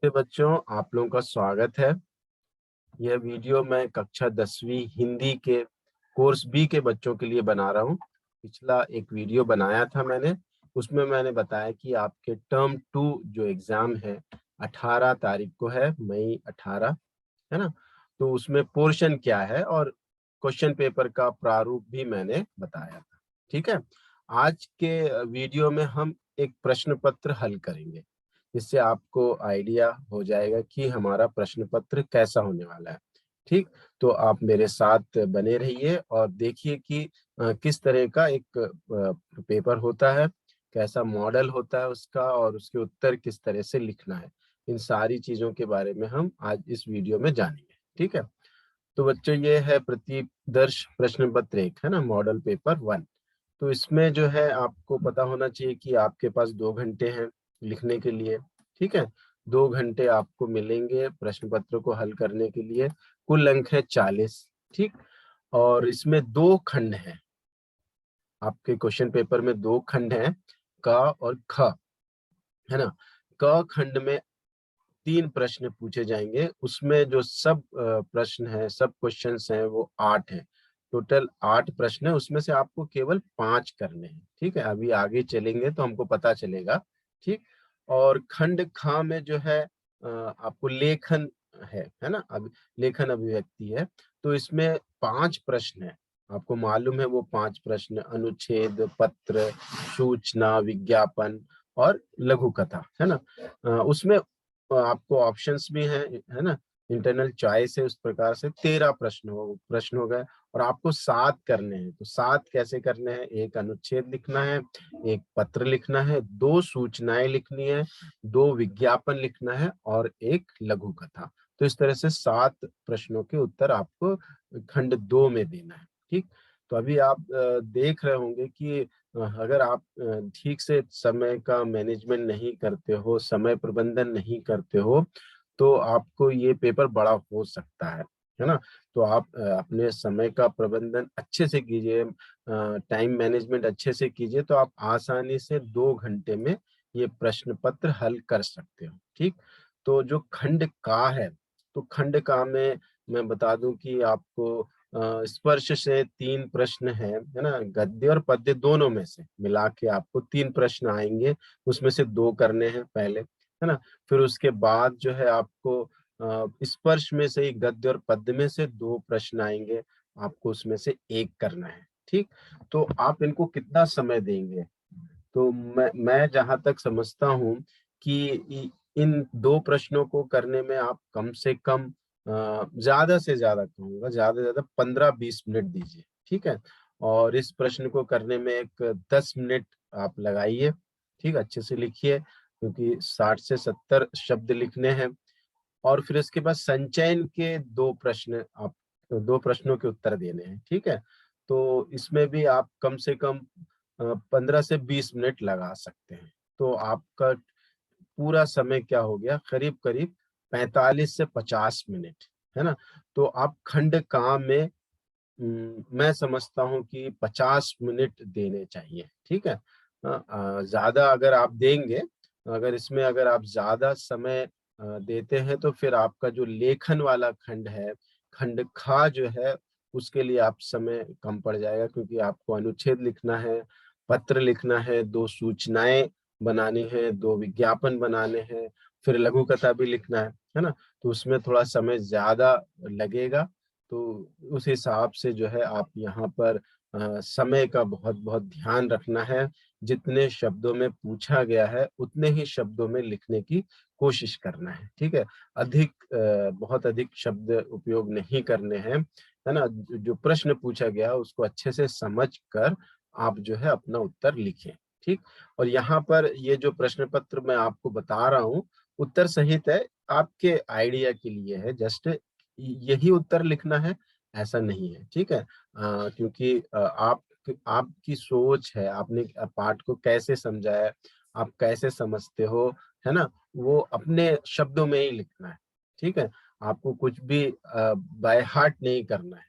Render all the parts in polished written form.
बच्चों, आप लोगों का स्वागत है। यह वीडियो मैं कक्षा 10वीं हिंदी के कोर्स बी के बच्चों के लिए बना रहा हूँ। पिछला एक वीडियो बनाया था मैंने, उसमें मैंने बताया कि आपके टर्म 2 जो एग्जाम है 18 तारीख को है, मई 18, है ना। तो उसमें पोर्शन क्या है और क्वेश्चन पेपर का प्रारूप भी मैंने बताया था। ठीक है, आज के वीडियो में हम एक प्रश्न पत्र हल करेंगे, जिससे आपको आइडिया हो जाएगा कि हमारा प्रश्न पत्र कैसा होने वाला है। ठीक, तो आप मेरे साथ बने रहिए और देखिए कि किस तरह का एक पेपर होता है, कैसा मॉडल होता है उसका और उसके उत्तर किस तरह से लिखना है। इन सारी चीजों के बारे में हम आज इस वीडियो में जानेंगे। ठीक है, तो बच्चों ये है प्रतिदर्श प्रश्न पत्र 1, है ना, मॉडल पेपर 1। तो इसमें जो है आपको पता होना चाहिए कि आपके पास 2 घंटे हैं लिखने के लिए। ठीक है, 2 घंटे आपको मिलेंगे प्रश्न पत्र को हल करने के लिए। कुल अंक है 40। ठीक, और इसमें 2 खंड हैं। आपके क्वेश्चन पेपर में 2 खंड हैं, क और ख, है ना। क खंड में 3 प्रश्न पूछे जाएंगे। उसमें जो सब प्रश्न है, सब क्वेश्चंस हैं, वो 8 हैं। टोटल 8 प्रश्न है, उसमें से आपको केवल 5 करने हैं। ठीक है, अभी आगे चलेंगे तो हमको पता चलेगा। ठीक, और खंड ख में जो है आपको लेखन है ना, अब लेखन अभिव्यक्ति है। तो इसमें 5 प्रश्न है। आपको मालूम है वो 5 प्रश्न अनुच्छेद, पत्र, सूचना, विज्ञापन और लघु कथा, है ना। उसमें आपको ऑप्शंस भी हैं, है ना, इंटरनल चॉइस है। उस प्रकार से 13 प्रश्न हो गए और आपको 7 करने हैं। तो 7 कैसे करने हैं? एक अनुच्छेद लिखना है, एक पत्र लिखना है, 2 सूचनाएं लिखनी है, 2 विज्ञापन लिखना है और एक लघु कथा। तो इस तरह से 7 प्रश्नों के उत्तर आपको खंड 2 में देना है। ठीक, तो अभी आप देख रहे होंगे कि अगर आप ठीक से समय का मैनेजमेंट नहीं करते हो, समय प्रबंधन नहीं करते हो, तो आपको ये पेपर बड़ा हो सकता है ना। तो आप अपने समय का प्रबंधन अच्छे से कीजिए, टाइम मैनेजमेंट अच्छे से कीजिए, तो आप आसानी से 2 घंटे में ये प्रश्न पत्र हल कर सकते हो। ठीक, तो जो खंड का है, तो खंड का में मैं बता दूं कि आपको स्पर्श से 3 प्रश्न है ना, गद्य और पद्य दोनों में से मिला के आपको 3 प्रश्न आएंगे। उसमें से 2 करने हैं पहले, है ना। फिर उसके बाद जो है आपको स्पर्श में से ही गद्य और पद्य में से 2 प्रश्न आएंगे, आपको उसमें से एक करना है। ठीक, तो आप इनको कितना समय देंगे? तो मैं जहां तक समझता हूँ कि इन 2 प्रश्नों को करने में आप कम से कम ज्यादा से ज्यादा कहूंगा, ज्यादा से ज्यादा 15-20 मिनट दीजिए। ठीक है, और इस प्रश्न को करने में एक 10 मिनट आप लगाइए। ठीक, अच्छे से लिखिए, क्योंकि 60 से 70 शब्द लिखने हैं। और फिर इसके बाद संचयन के 2 प्रश्न, आप 2 प्रश्नों के उत्तर देने हैं। ठीक है, तो इसमें भी आप कम से कम 15 से 20 मिनट लगा सकते हैं। तो आपका पूरा समय क्या हो गया? करीब करीब 45 से 50 मिनट, है ना। तो आप खंड काम में मैं समझता हूँ कि 50 मिनट देने चाहिए। ठीक है, ज्यादा अगर आप देंगे, अगर इसमें अगर आप ज्यादा समय देते हैं, तो फिर आपका जो लेखन वाला खंड है, खंड खा जो है, उसके लिए आप समय कम पड़ जाएगा, क्योंकि आपको अनुच्छेद लिखना है, पत्र लिखना है, 2 सूचनाएं बनानी है, 2 विज्ञापन बनाने हैं, फिर लघु कथा भी लिखना है ना। तो उसमें थोड़ा समय ज्यादा लगेगा। तो उस हिसाब से जो है आप यहाँ पर समय का बहुत बहुत ध्यान रखना है। जितने शब्दों में पूछा गया है उतने ही शब्दों में लिखने की कोशिश करना है। ठीक है, बहुत अधिक शब्द उपयोग नहीं करने हैं, है ना। जो प्रश्न पूछा गया है उसको अच्छे से समझ कर आप जो है अपना उत्तर लिखें। ठीक, और यहाँ पर ये जो प्रश्न पत्र मैं आपको बता रहा हूँ, उत्तर सहित है, आपके आइडिया के लिए है, जस्ट यही उत्तर लिखना है ऐसा नहीं है। ठीक है, क्योंकि आपकी सोच है, आपने पाठ को कैसे समझा है, आप कैसे समझते हो, है ना, वो अपने शब्दों में ही लिखना है। ठीक है, आपको कुछ भी बाय हार्ट नहीं करना है।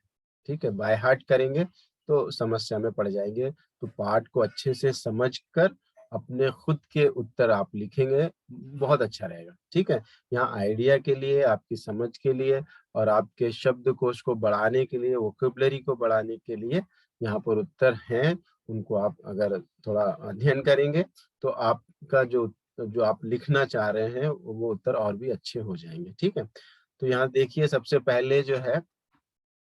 ठीक है, बाय हार्ट करेंगे तो समस्या में पड़ जाएंगे। तो पाठ को अच्छे से समझ कर अपने खुद के उत्तर आप लिखेंगे, बहुत अच्छा रहेगा। ठीक है, यहाँ आइडिया के लिए, आपकी समझ के लिए और आपके शब्दकोश को बढ़ाने के लिए, वोकैबुलरी को बढ़ाने के लिए यहाँ पर उत्तर हैं। उनको आप अगर थोड़ा अध्ययन करेंगे तो आपका जो जो आप लिखना चाह रहे हैं वो उत्तर और भी अच्छे हो जाएंगे। ठीक है, तो यहाँ देखिए सबसे पहले जो है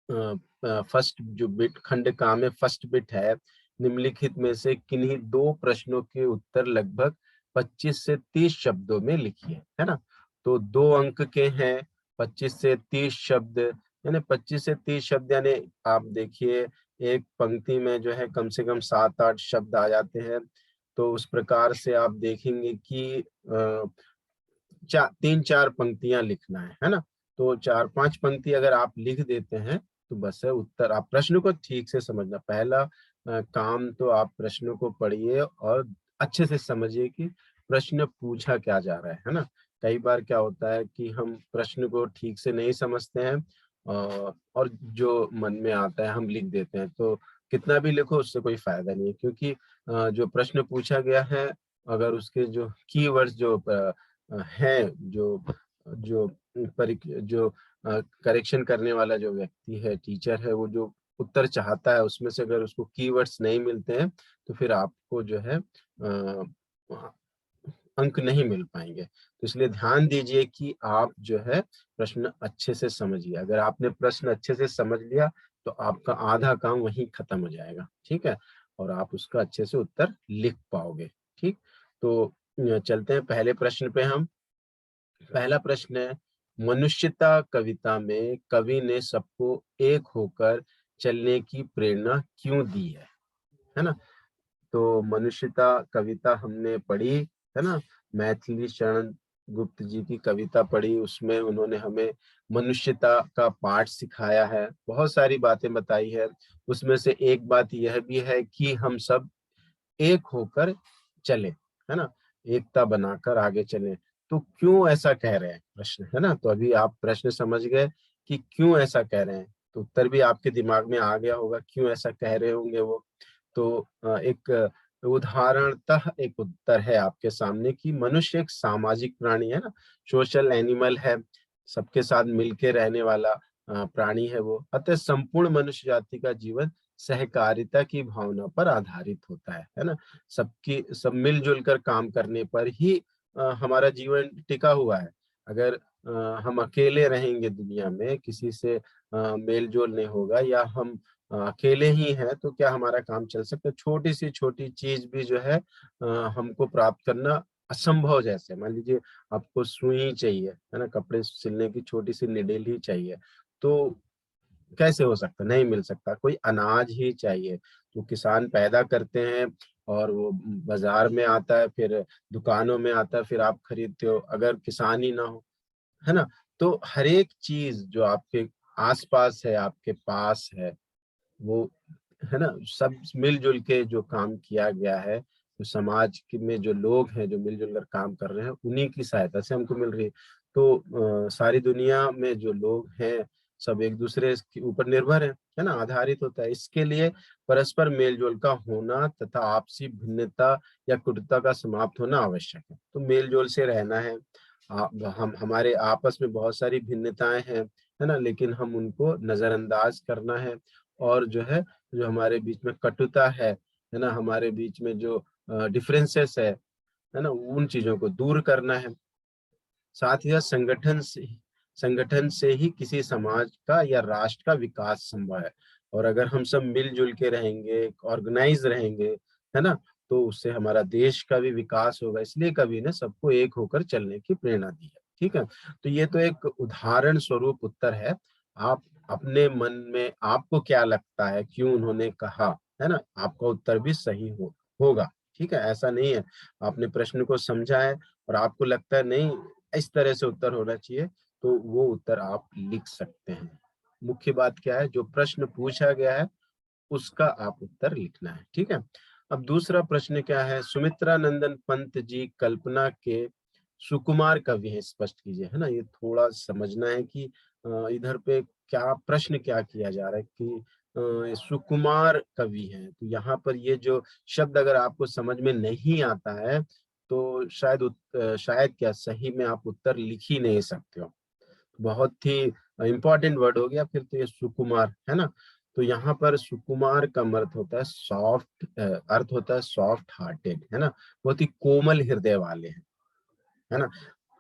फर्स्ट जो बिट, खंड का में फर्स्ट बिट है, निम्नलिखित में से किन्हीं दो प्रश्नों के उत्तर लगभग 25 से 30 शब्दों में लिखिए, है ना। तो 2 अंक के हैं, 25 से 30 शब्द, यानी 25 से 30 शब्द, यानी आप देखिए एक पंक्ति में जो है कम से कम 7-8 शब्द आ जाते हैं। तो उस प्रकार से आप देखेंगे कि 3-4 पंक्तियां लिखना है ना। तो 4-5 पंक्ति अगर आप लिख देते हैं तो बस है उत्तर। आप प्रश्न को ठीक से समझना, पहला काम तो आप प्रश्न को पढ़िए और अच्छे से समझिए कि प्रश्न पूछा क्या जा रहा है ना। कई बार क्या होता है कि हम प्रश्न को ठीक से नहीं समझते हैं और जो मन में आता है हम लिख देते हैं, तो कितना भी लिखो उससे कोई फायदा नहीं है, क्योंकि जो प्रश्न पूछा गया है अगर उसके जो कीवर्ड्स जो है, जो जो करेक्शन करने वाला जो व्यक्ति है, टीचर है, वो जो उत्तर चाहता है उसमें से अगर उसको कीवर्ड्स नहीं मिलते हैं तो फिर आपको जो है अंक नहीं मिल पाएंगे। तो इसलिए ध्यान दीजिए कि आप जो है प्रश्न अच्छे से समझिए। अगर आपने प्रश्न अच्छे से समझ लिया तो आपका आधा काम वहीं खत्म हो जाएगा। ठीक है, और आप उसका अच्छे से उत्तर लिख पाओगे। ठीक, तो चलते हैं पहले प्रश्न पे। हम पहला प्रश्न है, मनुष्यता कविता में कवि ने सबको एक होकर चलने की प्रेरणा क्यों दी है ना। तो मनुष्यता कविता हमने पढ़ी, है ना। मैथिली शरण गुप्त जी की कविता पढ़ी, उसमें उन्होंने हमें मनुष्यता का पाठ सिखाया है, बहुत सारी बातें बताई है। उसमें से एक बात यह भी है कि हम सब एक होकर चले, है ना, एकता बनाकर आगे चले। तो क्यों ऐसा कह रहे हैं प्रश्न, है ना। तो अभी आप प्रश्न समझ गए कि क्यों ऐसा कह रहे हैं, तो उत्तर भी आपके दिमाग में आ गया होगा क्यों ऐसा कह रहे होंगे वो। तो एक उदाहरणतः एक उत्तर है आपके सामने कि मनुष्य एक सामाजिक प्राणी है ना, सोशल एनिमल है, सबके साथ मिलके रहने वाला प्राणी है वो। अतः संपूर्ण मनुष्य जाति का जीवन सहकारिता की भावना पर आधारित होता है ना। सब मिलजुल कर काम करने पर ही हमारा जीवन टिका हुआ है। अगर हम अकेले रहेंगे दुनिया में, किसी से मेल जोल नहीं होगा या हम अकेले ही हैं, तो क्या हमारा काम चल सकता है। छोटी सी छोटी चीज भी जो है हमको प्राप्त करना असंभव, जैसे मान लीजिए आपको सुई चाहिए, है ना, कपड़े सिलने की छोटी सी निडेल ही चाहिए, तो कैसे हो सकता, नहीं मिल सकता। कोई अनाज ही चाहिए तो किसान पैदा करते हैं और वो बाजार में आता है, फिर दुकानों में आता है, फिर आप खरीदते हो। अगर किसान ही ना हो, है ना, तो हर एक चीज जो आपके आसपास है, आपके पास है, वो, है ना, सब मिलजुल के जो काम किया गया है, जो समाज में जो लोग हैं जो मिलजुल कर काम कर रहे हैं, उन्हीं की सहायता से हमको मिल रही है। तो सारी दुनिया में जो लोग हैं सब एक दूसरे के ऊपर निर्भर है ना, आधारित होता है। इसके लिए परस्पर मेलजोल का होना तथा आपसी भिन्नता या कुटता का समाप्त होना आवश्यक है। तो मेलजोल से रहना है। हम हमारे आपस में बहुत सारी भिन्नताएं हैं, है ना, लेकिन हम उनको नजरअंदाज करना है। और जो हमारे बीच में कटुता है ना, हमारे बीच में जो डिफरेंसेस है ना, उन चीजों को दूर करना है। साथ ही साथ संगठन से ही किसी समाज का या राष्ट्र का विकास संभव है। और अगर हम सब मिलजुल के रहेंगे, ऑर्गेनाइज रहेंगे, है ना, तो उससे हमारा देश का भी विकास होगा। इसलिए कवि ने सबको एक होकर चलने की प्रेरणा दी है। ठीक है, तो ये तो एक उदाहरण स्वरूप उत्तर है। आप अपने मन में आपको क्या लगता है क्यों उन्होंने कहा, है ना, आपका उत्तर भी सही होगा। ठीक है, ऐसा नहीं है आपने प्रश्न को समझा है और आपको लगता है नहीं इस तरह से उत्तर होना चाहिए, तो वो उत्तर आप लिख सकते हैं। मुख्य बात क्या है, जो प्रश्न पूछा गया है उसका आप उत्तर लिखना है। ठीक है, अब दूसरा प्रश्न क्या है, सुमित्रा नंदन पंत जी कल्पना के सुकुमार कवि हैं, स्पष्ट कीजिए, है ना। ये थोड़ा समझना है कि इधर पे क्या प्रश्न क्या किया जा रहा है कि सुकुमार कवि हैं। तो यहाँ पर ये जो शब्द अगर आपको समझ में नहीं आता है तो शायद क्या सही में आप उत्तर लिख ही नहीं सकते हो। बहुत ही इंपॉर्टेंट वर्ड हो गया फिर तो ये सुकुमार, है ना। तो यहाँ पर सुकुमार का अर्थ होता है सॉफ्ट हार्टेड, है ना, बहुत ही कोमल हृदय वाले हैं, है ना।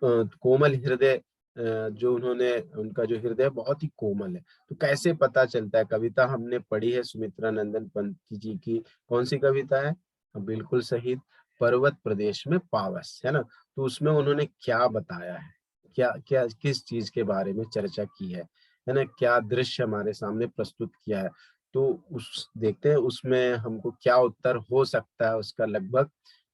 कोमल हृदय, जो उन्होंने, उनका जो हृदय बहुत ही कोमल है। तो कैसे पता चलता है? कविता हमने पढ़ी है सुमित्रा नंदन पंत जी की, कौन सी कविता है? बिल्कुल सही, पर्वत प्रदेश में पावस, है ना। तो उसमें उन्होंने क्या बताया है, क्या क्या किस चीज के बारे में चर्चा की है ना, क्या दृश्य हमारे सामने प्रस्तुत किया है। तो उस देखते हैं उसमें हमको क्या उत्तर हो सकता है उसका लगभग,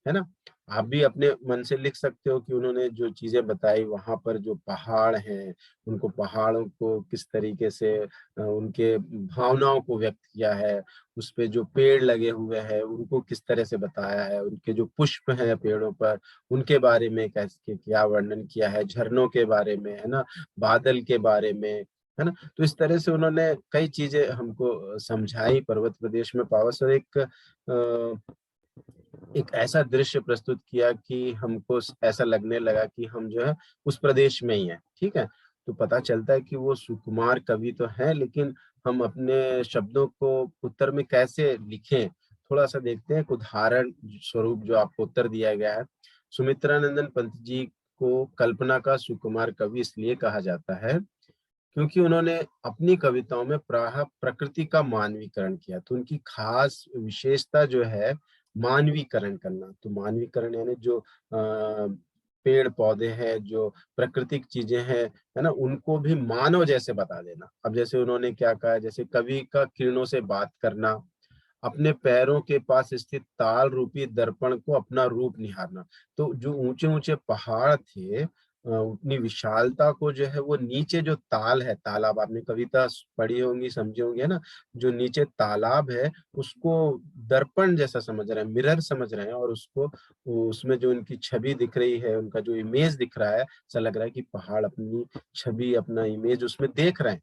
है ना। आप भी अपने मन से लिख सकते हो कि उन्होंने जो चीजें बताई, वहां पर जो पहाड़ हैं, उनको पहाड़ों को किस तरीके से उनके भावनाओं को व्यक्त किया है, उस पे जो पेड़ लगे हुए हैं उनको किस तरह से बताया है, उनके जो पुष्प हैं पेड़ों पर उनके बारे में कैसे क्या वर्णन किया है, झरनों के बारे में, है ना, बादल के बारे में, है ना। तो इस तरह से उन्होंने कई चीजें हमको समझाई पर्वत प्रदेश में पावस, और एक ऐसा दृश्य प्रस्तुत किया कि हमको ऐसा लगने लगा कि हम जो है उस प्रदेश में ही हैं, ठीक है। तो पता चलता है कि वो सुकुमार कवि तो है, लेकिन हम अपने शब्दों को उत्तर में कैसे लिखें, थोड़ा सा देखते हैं। एक उदाहरण स्वरूप जो आपको उत्तर दिया गया है, सुमित्रानंदन पंत जी को कल्पना का सुकुमार कवि इसलिए कहा जाता है क्योंकि उन्होंने अपनी कविताओं में प्रायः प्रकृति का मानवीकरण किया। तो उनकी खास विशेषता जो है मानवीकरण करना। तो मानवीकरण यानी जो पेड़ पौधे हैं, जो प्राकृतिक चीजें हैं, है ना, उनको भी मानव जैसे बता देना। अब जैसे उन्होंने क्या कहा, जैसे कवि का किरणों से बात करना, अपने पैरों के पास स्थित ताल रूपी दर्पण को अपना रूप निहारना। तो जो ऊंचे ऊंचे पहाड़ थे, उतनी विशालता को जो है वो नीचे जो ताल है, तालाब आपने कविता पढ़ी होंगी, समझी होंगी, है ना। जो नीचे तालाब है उसको दर्पण जैसा समझ रहे हैं, मिरर समझ रहे हैं, और उसको उसमें जो उनकी छवि दिख रही है, उनका जो इमेज दिख रहा है, ऐसा लग रहा है कि पहाड़ अपनी छवि, अपना इमेज उसमें देख रहे हैं।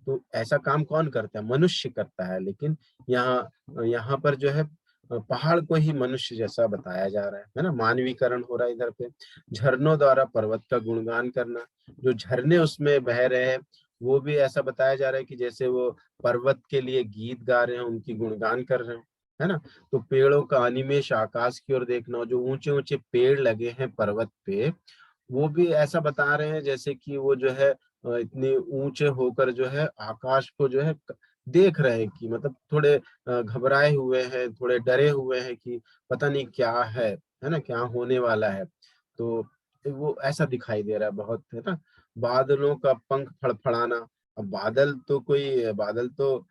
तो ऐसा काम कौन करता है? मनुष्य करता है। लेकिन यहाँ यहाँ पर जो है पहाड़ को ही मनुष्य जैसा बताया जा रहा है ना, मानवीकरण हो रहा है इधर पे। झरनों द्वारा पर्वत का गुणगान करना, जो झरने उसमें बह रहे हैं वो भी ऐसा बताया जा रहा है कि जैसे वो पर्वत के लिए गीत गा रहे हैं, उनकी गुणगान कर रहे हैं, है ना। तो पेड़ों का अनिमेष आकाश की ओर देखना, जो ऊंचे ऊंचे पेड़ लगे हैं पर्वत पे, वो भी ऐसा बता रहे हैं जैसे कि वो जो है इतने ऊंचे होकर जो है आकाश को जो है देख रहे हैं, कि मतलब थोड़े घबराए हुए हैं, थोड़े डरे हुए हैं कि पता नहीं क्या है ना, क्या होने वाला है। तो वो ऐसा दिखाई दे रहा है बहुत, है ना। बादलों का पंख फड़फड़ाना। अब बादल तो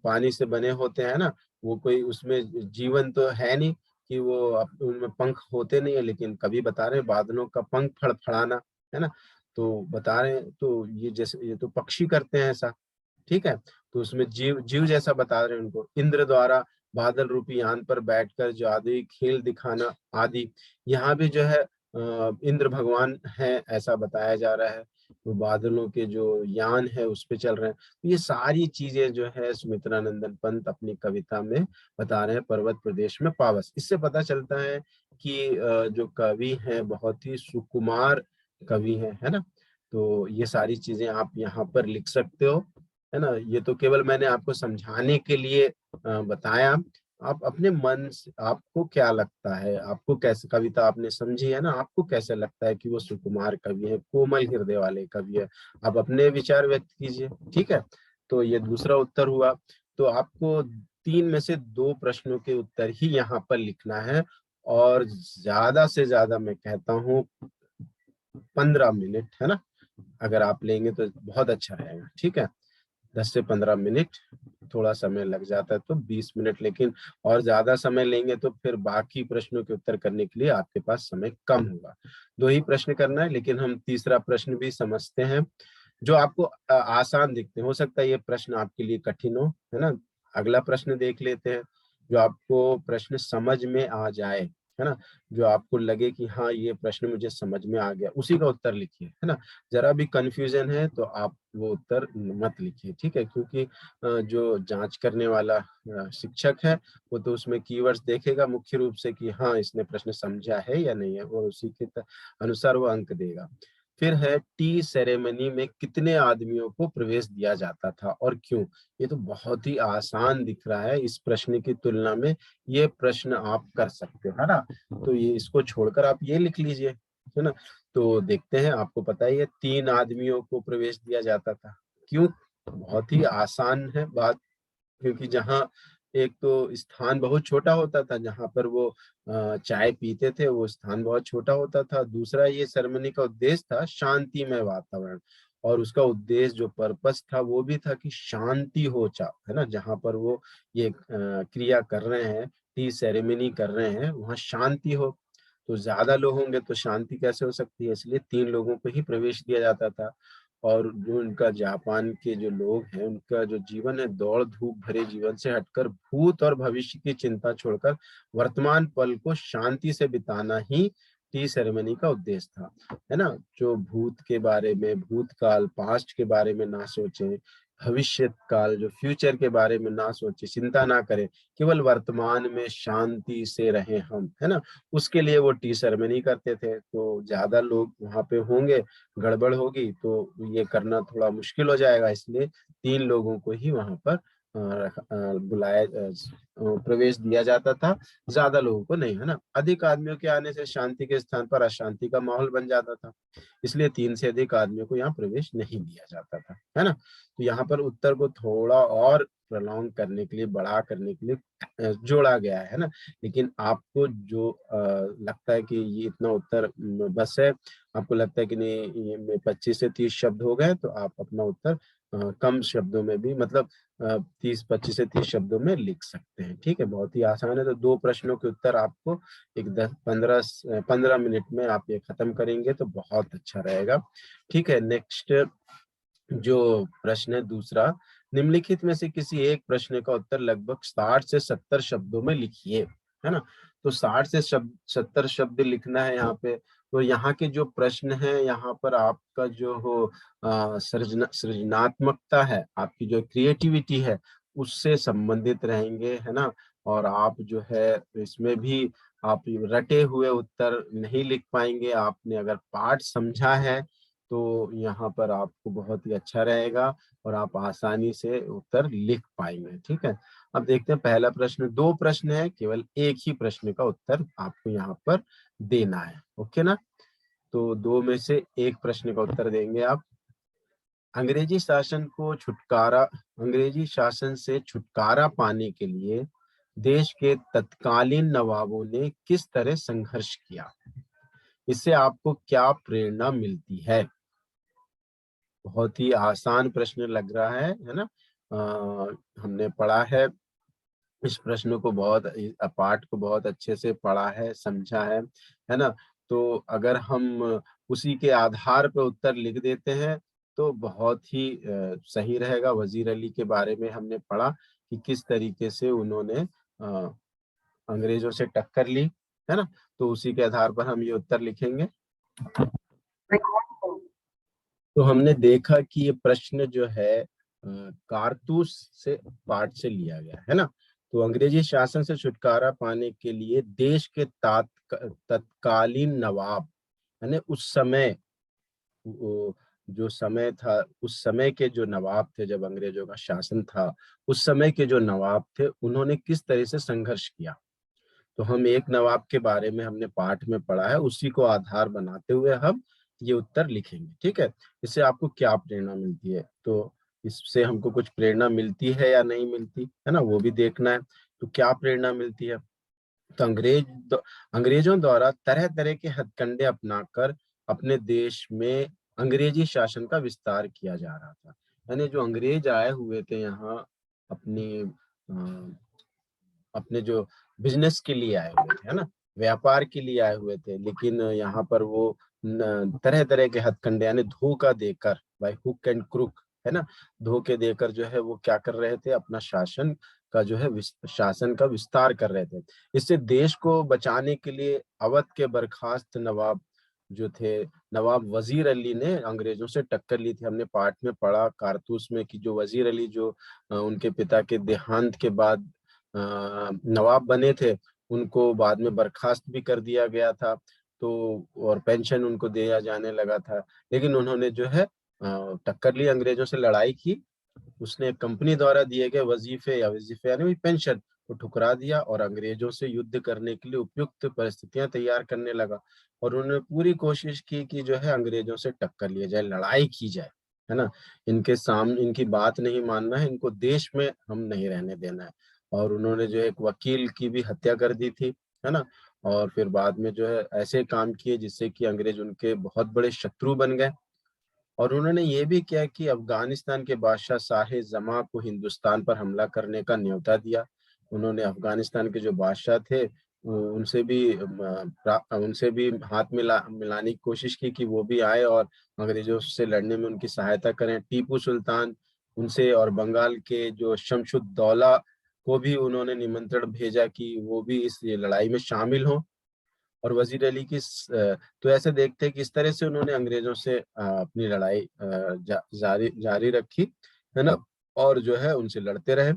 पानी से बने होते हैं ना, वो कोई उसमें जीवन तो है नहीं कि वो उनमें पंख होते नहीं है, लेकिन कवि बता रहे हैं बादलों का पंख फड़फड़ाना, है ना। तो बता रहे हैं, तो ये जैसे ये तो पक्षी करते हैं ऐसा, ठीक है। तो उसमें जीव जीव जैसा बता रहे हैं उनको। इंद्र द्वारा बादल रूपी यान पर बैठकर जादुई खेल दिखाना आदि। यहाँ भी जो है इंद्र भगवान है ऐसा बताया जा रहा है। वो बादलों के जो यान है उस पे चल रहे हैं। तो ये सारी चीजें जो है सुमित्रानंदन पंत अपनी कविता में बता रहे हैं पर्वत प्रदेश में पावस। इससे पता चलता है कि जो कवि हैं बहुत ही सुकुमार कवि है ना। तो ये सारी चीजें आप यहाँ पर लिख सकते हो, है ना। ये तो केवल मैंने आपको समझाने के लिए बताया। आप अपने मन से, आपको क्या लगता है, आपको कैसे कविता आपने समझी है ना, आपको कैसे लगता है कि वो सुकुमार कवि है, कोमल हृदय वाले कवि है? आप अपने विचार व्यक्त कीजिए, ठीक है। तो ये दूसरा उत्तर हुआ। तो आपको 3 में से 2 प्रश्नों के उत्तर ही यहाँ पर लिखना है, और ज्यादा से ज्यादा मैं कहता हूँ 15 मिनट, है ना। अगर आप लेंगे तो बहुत अच्छा रहेगा, ठीक है। 10 से 15 मिनट, थोड़ा समय लग जाता है तो 20 मिनट, लेकिन और ज्यादा समय लेंगे तो फिर बाकी प्रश्नों के उत्तर करने के लिए आपके पास समय कम होगा। 2 ही प्रश्न करना है, लेकिन हम तीसरा प्रश्न भी समझते हैं जो आपको आसान दिखते हैं। हो सकता है ये प्रश्न आपके लिए कठिन हो, है ना। अगला प्रश्न देख लेते हैं जो आपको प्रश्न समझ में आ जाए, है ना, जो आपको लगे कि हाँ ये प्रश्न मुझे समझ में आ गया, उसी का उत्तर लिखिए, है ना। जरा भी कंफ्यूजन है तो आप वो उत्तर मत लिखिए, ठीक है, क्योंकि जो जांच करने वाला शिक्षक है वो तो उसमें कीवर्ड्स देखेगा मुख्य रूप से कि हाँ इसने प्रश्न समझा है या नहीं है, और उसी के अनुसार वो अंक देगा। फिर है टी सेरेमनी में कितने आदमियों को प्रवेश दिया जाता था और क्यों। ये तो बहुत ही आसान दिख रहा है, इस प्रश्न की तुलना में ये प्रश्न आप कर सकते हो, है ना। तो ये इसको छोड़कर आप ये लिख लीजिए, है ना। तो देखते हैं, आपको पता ही है 3 आदमियों को प्रवेश दिया जाता था। क्यों? बहुत ही आसान है बात, क्योंकि जहाँ एक तो स्थान बहुत छोटा होता था जहाँ पर वो चाय पीते थे, वो स्थान बहुत छोटा होता था। दूसरा, ये सेरेमनी का उद्देश्य था शांतिमय वातावरण, और उसका उद्देश्य जो पर्पस था वो भी था कि शांति हो है ना, जहाँ पर वो ये क्रिया कर रहे हैं, टी सेरेमनी कर रहे हैं, वहाँ शांति हो। तो ज्यादा लोग होंगे तो शांति कैसे हो सकती है, इसलिए 3 लोगों को ही प्रवेश दिया जाता था। और जो उनका जापान के जो लोग हैं, उनका जो जीवन है दौड़ धूप भरे जीवन से हटकर भूत और भविष्य की चिंता छोड़कर वर्तमान पल को शांति से बिताना ही टी सेरेमनी का उद्देश्य था, है ना। जो भूत के बारे में, भूतकाल पास्ट के बारे में ना सोचें, भविष्य काल जो फ्यूचर के बारे में ना सोचे, चिंता ना करें, केवल वर्तमान में शांति से रहें हम, है ना। उसके लिए वो टी सेरेमनी करते थे। तो ज्यादा लोग वहां पे होंगे, गड़बड़ होगी तो ये करना थोड़ा मुश्किल हो जाएगा, इसलिए 3 लोगों को ही वहां पर बुलाया प्रवेश दिया जाता था, ज्यादा लोगों को नहीं, है ना। अधिक आदमियों के आने से शांति के स्थान पर अशांति का माहौल बन जाता था, इसलिए 3 से अधिक आदमियों को यहाँ प्रवेश नहीं दिया जाता था, है ना। तो यहाँ पर उत्तर को थोड़ा और प्रलॉन्ग करने के लिए, बड़ा करने के लिए जोड़ा गया है ना। लेकिन आपको जो लगता है कि ये इतना उत्तर बस है, आपको लगता है कि नहीं ये 25 से 30 शब्द हो गए, तो आप अपना उत्तर कम शब्दों में भी, मतलब 25 से 30 शब्दों में लिख सकते हैं, ठीक है। बहुत ही आसान है। तो 2 प्रश्नों के उत्तर आपको एक 10-15 मिनट में आप ये खत्म करेंगे तो बहुत अच्छा रहेगा, ठीक है। नेक्स्ट जो प्रश्न है दूसरा, निम्नलिखित में से किसी एक प्रश्न का उत्तर लगभग 60 से 70 शब्दों में लिखिए, है ना। तो 60 से 70 शब्द लिखना है यहाँ पे। तो यहाँ के जो प्रश्न है, यहाँ पर आपका जो हो सृजनात्मकता है, आपकी जो क्रिएटिविटी है, उससे संबंधित रहेंगे, है ना। और आप जो है इसमें भी आप रटे हुए उत्तर नहीं लिख पाएंगे। आपने अगर पाठ समझा है तो यहाँ पर आपको बहुत ही अच्छा रहेगा और आप आसानी से उत्तर लिख पाएंगे, ठीक है। अब देखते हैं पहला प्रश्न। 2 प्रश्न है, केवल एक ही प्रश्न का उत्तर आपको यहाँ पर देना है, ओके ना। तो 2 में से एक प्रश्न का उत्तर देंगे आप। अंग्रेजी शासन से छुटकारा पाने के लिए देश के तत्कालीन नवाबों ने किस तरह संघर्ष किया, इससे आपको क्या प्रेरणा मिलती है। बहुत ही आसान प्रश्न लग रहा है ना। हमने पढ़ा है इस प्रश्न को, बहुत पाठ को बहुत अच्छे से पढ़ा है, समझा है ना। तो अगर हम उसी के आधार पर उत्तर लिख देते हैं तो बहुत ही सही रहेगा। वजीर अली के बारे में हमने पढ़ा कि किस तरीके से उन्होंने अंग्रेजों से टक्कर ली, है ना। तो उसी के आधार पर हम ये उत्तर लिखेंगे। तो हमने देखा कि ये प्रश्न जो है कारतूस से पाठ से लिया गया है ना। तो अंग्रेजी शासन से छुटकारा पाने के लिए देश के तत्कालीन नवाब, यानी उस समय जो समय था, उस समय के जो नवाब थे, जब अंग्रेजों का शासन था, उस समय के जो नवाब थे उन्होंने किस तरह से संघर्ष किया। तो हम एक नवाब के बारे में हमने पाठ में पढ़ा है, उसी को आधार बनाते हुए हम ये उत्तर लिखेंगे, ठीक है। इससे आपको क्या प्रेरणा मिलती है, तो इससे हमको कुछ प्रेरणा मिलती है या नहीं मिलती, है ना, वो भी देखना है। तो क्या प्रेरणा मिलती है, तो अंग्रेजों द्वारा तरह तरह के हथकंडे अपनाकर अपने देश में अंग्रेजी शासन का विस्तार किया जा रहा था। यानी जो अंग्रेज आए हुए थे यहाँ अपनी अपने जो बिजनेस के लिए आए हुए थे, है ना, व्यापार के लिए आए हुए थे, लेकिन यहाँ पर वो तरह तरह के हथकंडे यानी धोखा देकर, बाय हुक एंड क्रुक, है ना, धोखे देकर जो है वो क्या कर रहे थे, अपना शासन का जो है शासन का विस्तार कर रहे थे। इससे देश को बचाने के लिए अवध के बर्खास्त नवाब जो थे, नवाब वजीर अली ने अंग्रेजों से टक्कर ली थी। हमने पाठ में पढ़ा कारतूस में कि जो वजीर अली जो उनके पिता के देहांत के बाद नवाब बने थे, उनको बाद में बर्खास्त भी कर दिया गया था, तो और पेंशन उनको दिया जाने लगा था। लेकिन उन्होंने जो है टक्कर ली, अंग्रेजों से लड़ाई की। उसने कंपनी द्वारा दिए गए वजीफे यानी पेंशन को ठुकरा दिया और अंग्रेजों से युद्ध करने के लिए उपयुक्त परिस्थितियां तैयार करने लगा। और उन्होंने पूरी कोशिश की कि जो है अंग्रेजों से टक्कर लिया जाए, लड़ाई की जाए, है ना। इनके सामने इनकी बात नहीं मानना है, इनको देश में हम नहीं रहने देना है। और उन्होंने जो एक वकील की भी हत्या कर दी थी, है ना। और फिर बाद में जो है ऐसे काम किए जिससे कि अंग्रेज उनके बहुत बड़े शत्रु बन गए। और उन्होंने ये भी किया कि अफगानिस्तान के बादशाह शाह जमा को हिंदुस्तान पर हमला करने का न्योता दिया। उन्होंने अफगानिस्तान के जो बादशाह थे उनसे भी हाथ मिलाने की कोशिश की कि वो भी आए और अंग्रेजों से लड़ने में उनकी सहायता करें। टीपू सुल्तान उनसे और बंगाल के जो शमशुद्दौला को भी उन्होंने निमंत्रण भेजा कि वो भी इस लड़ाई में शामिल हों। और वजीर अली तो ऐसे देखते हैं कि इस तरह से उन्होंने अंग्रेजों से अपनी लड़ाई जारी रखी, है ना। और जो है उनसे लड़ते रहे।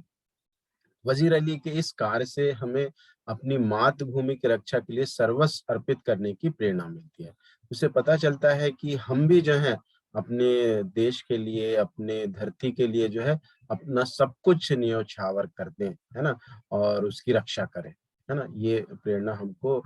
वजीर अली के इस कार्य से हमें अपनी मातृभूमि की रक्षा के लिए सर्वस्व अर्पित करने की प्रेरणा मिलती है। उससे पता चलता है कि हम भी जो है अपने देश के लिए, अपने धरती के लिए जो है अपना सब कुछ न्योछावर कर दें, है ना, और उसकी रक्षा करें, है ना। ये प्रेरणा हमको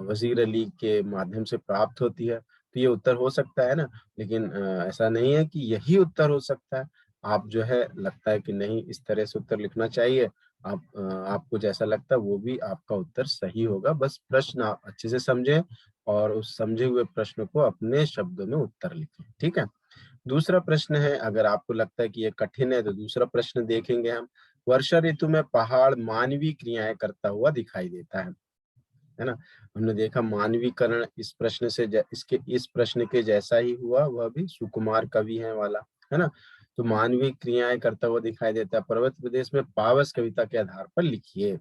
वजीर अली के माध्यम से प्राप्त होती है। तो ये उत्तर हो सकता है ना, लेकिन ऐसा नहीं है कि यही उत्तर हो सकता है। आप जो है लगता है कि नहीं इस तरह से उत्तर लिखना चाहिए, आपको जैसा लगता है वो भी आपका उत्तर सही होगा। बस प्रश्न आप अच्छे से समझें और उस समझे हुए प्रश्न को अपने शब्दों में उत्तर लिखें, ठीक है। दूसरा प्रश्न है, अगर आपको लगता है कि ये कठिन है तो दूसरा प्रश्न देखेंगे हम। वर्षा ऋतु में पहाड़ मानवीय क्रियाएं करता हुआ दिखाई देता है ना। हमने देखा मानवीकरण इस प्रश्न से इसके इस प्रश्न के जैसा ही हुआ, वह भी सुकुमार कवि है वाला, है ना। तो मानवीय क्रियाएं करता हुआ दिखाई देता है, पर्वत प्रदेश में पावस कविता के आधार पर लिखिए।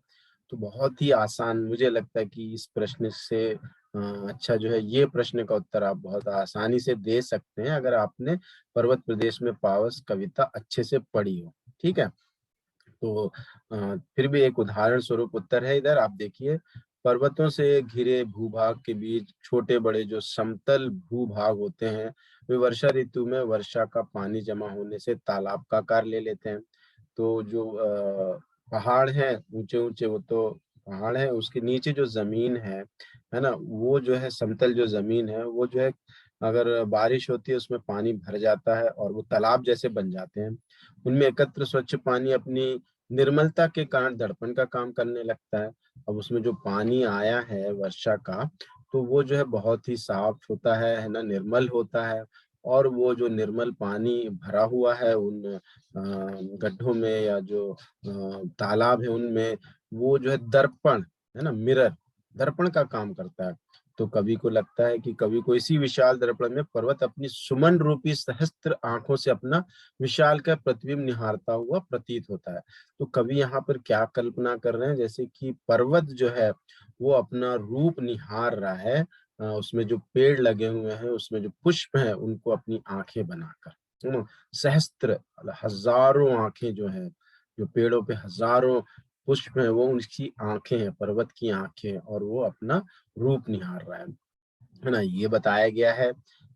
तो बहुत ही आसान, मुझे लगता है कि इस प्रश्न से अच्छा जो है ये प्रश्न का उत्तर आप बहुत आसानी से दे सकते हैं अगर आपने पर्वत प्रदेश में पावस कविता अच्छे से पढ़ी हो, ठीक है। तो फिर भी एक उदाहरण स्वरूप उत्तर है, इधर आप देखिए। पर्वतों से घिरे भूभाग के बीच छोटे बड़े जो समतल भूभाग होते हैं, वे वर्षा ऋतु में वर्षा का पानी जमा होने से तालाब का आकार ले लेते हैं। तो जो पहाड़ हैं ऊंचे ऊंचे, वो तो पहाड़ है, उसके नीचे जो जमीन है ना, वो जो है समतल जो जमीन है वो जो है अगर बारिश होती है उसमें पानी भर जाता है और वो तालाब जैसे बन जाते हैं। उनमें एकत्र स्वच्छ पानी अपनी निर्मलता के कारण दर्पण का काम करने लगता है। अब उसमें जो पानी आया है वर्षा का, तो वो जो है बहुत ही साफ होता है ना, निर्मल होता है। और वो जो निर्मल पानी भरा हुआ है उन गड्ढों में या जो तालाब है उनमें, वो जो है दर्पण, है ना, मिरर, दर्पण का काम करता है। तो कवि को लगता है कि कवि को इसी विशाल दर्पण में पर्वत अपनी सुमन रूपी सहस्त्र आंखों से अपना विशाल का प्रतिबिंब निहारता हुआ प्रतीत होता है। तो कवि यहाँ पर क्या कल्पना कर रहे हैं, जैसे कि पर्वत जो है वो अपना रूप निहार रहा है, उसमें जो पेड़ लगे हुए हैं, उसमें जो पुष्प हैं, उनको अपनी आंखें बनाकर, है ना। सहस्त्र हजारों आंखें जो है, जो पेड़ों पे हजारों पुष्प है, वो उसकी आंखें हैं, पर्वत की आंखें, और वो अपना रूप निहार रहा है ना। ये बताया गया है,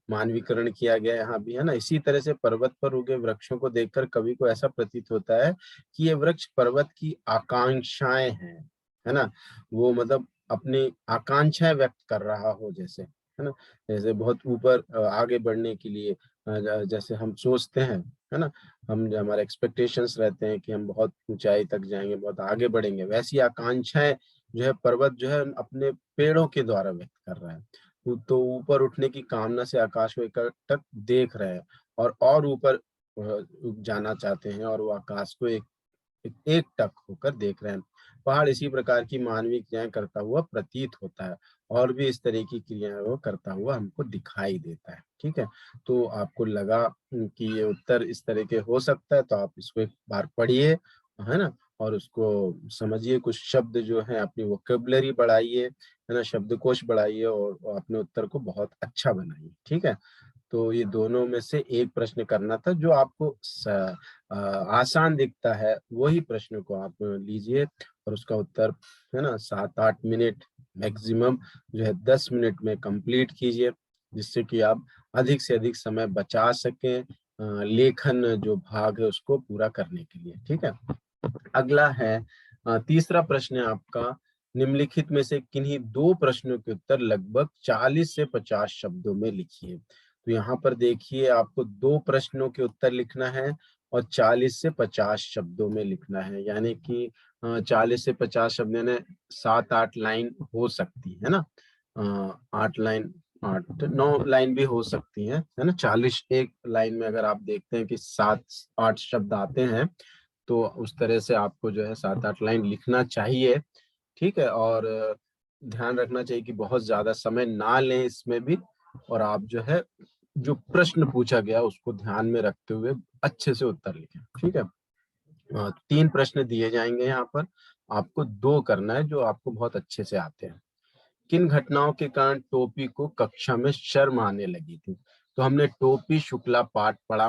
मानवीकरण किया गया है यहाँ भी, है ना। इसी तरह से पर्वत पर उगे वृक्षों को देखकर कवि को ऐसा प्रतीत होता है कि ये वृक्ष पर्वत की आकांक्षाएं हैं, है ना। वो मतलब अपनी आकांक्षाएं व्यक्त कर रहा हो जैसे, है ना। जैसे बहुत ऊपर आगे बढ़ने के लिए जैसे हम सोचते हैं, है ना, हम जो हमारे एक्सपेक्टेशंस रहते हैं कि हम बहुत ऊंचाई तक जाएंगे, बहुत आगे बढ़ेंगे, वैसी आकांक्षाएं जो है पर्वत जो है अपने पेड़ों के द्वारा व्यक्त कर रहा है। तो ऊपर उठने की कामना से आकाश को एकटक देख रहे हैं और ऊपर जाना चाहते हैं, और वो आकाश को एक टक होकर देख रहे हैं। पहाड़ इसी प्रकार की मानवीय क्रियाएं करता हुआ प्रतीत होता है, और भी इस तरह की क्रियाएं वो करता हुआ हमको दिखाई देता है, ठीक है। तो आपको लगा कि ये उत्तर इस तरह के हो सकता है, तो आप इसको एक बार पढ़िए, है ना, और उसको समझिए, कुछ शब्द जो है अपनी वोकेबलरी बढ़ाइए, है ना, शब्दकोश बढ़ाइए और अपने उत्तर को बहुत अच्छा बनाइए। ठीक है, तो ये दोनों में से एक प्रश्न करना था जो आपको आसान दिखता है, वही प्रश्न को आप लीजिए और उसका उत्तर, है ना, 7-8 मिनट मैक्सिमम जो है 10 मिनट में कंप्लीट कीजिए, जिससे कि आप अधिक से अधिक समय बचा सकें लेखन जो भाग है उसको पूरा करने के लिए। ठीक है, अगला है तीसरा प्रश्न है आपका, निम्नलिखित में से किन्हीं दो प्रश्नों के उत्तर लगभग 40 से 50 शब्दों में लिखिए। तो यहाँ पर देखिए, आपको दो प्रश्नों के उत्तर लिखना है और 40 से 50 शब्दों में लिखना है, यानी कि 40 से 50 शब्द यानी 7-8 लाइन हो सकती है ना, 8 लाइन, 8-9 लाइन भी हो सकती है ना। 40 एक लाइन में अगर आप देखते हैं कि 7-8 शब्द आते हैं, तो उस तरह से आपको जो है 7-8 लाइन लिखना चाहिए। ठीक है, और ध्यान रखना चाहिए कि बहुत ज्यादा समय ना लें इसमें भी, और आप जो है जो प्रश्न पूछा गया उसको ध्यान में रखते हुए अच्छे से उत्तर लिखें। ठीक है, 3 प्रश्न दिए जाएंगे यहाँ पर, आपको 2 करना है जो आपको बहुत अच्छे से आते हैं। किन घटनाओं के कारण टोपी को कक्षा में शर्म आने लगी थी? तो हमने टोपी शुक्ला पाठ पढ़ा,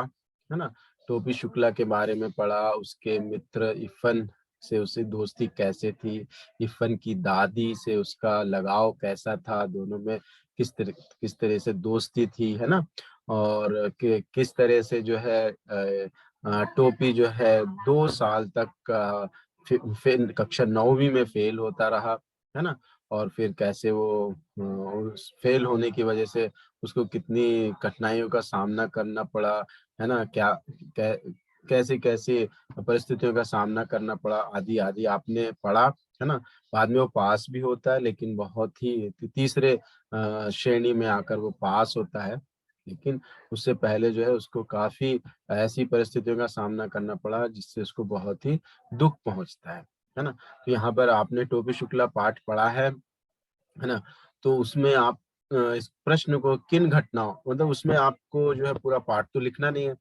है ना, टोपी शुक्ला के बारे में पढ़ा, उसके मित्र इफन से उससे दोस्ती कैसे थी, इफन की दादी से उसका लगाव कैसा था, दोनों में किस तरह से दोस्ती थी, है ना, और किस तरह से जो है टोपी जो है 2 साल तक फिर कक्षा 9वीं में फेल होता रहा, है ना, और फिर कैसे वो उस फेल होने की वजह से उसको कितनी कठिनाइयों का सामना करना पड़ा, है ना, कैसे कैसे परिस्थितियों का सामना करना पड़ा, आदि आदि आपने पढ़ा, है ना। बाद में वो पास भी होता है, लेकिन बहुत ही तीसरे श्रेणी में आकर वो पास होता है, लेकिन उससे पहले जो है उसको काफी ऐसी परिस्थितियों का सामना करना पड़ा जिससे उसको बहुत ही दुख पहुंचता है ना। तो यहाँ पर आपने टोपी शुक्ला पाठ पढ़ा है ना, तो उसमें आप इस प्रश्न को किन घटनाओं, मतलब उसमें आपको जो है पूरा पाठ तो लिखना नहीं है,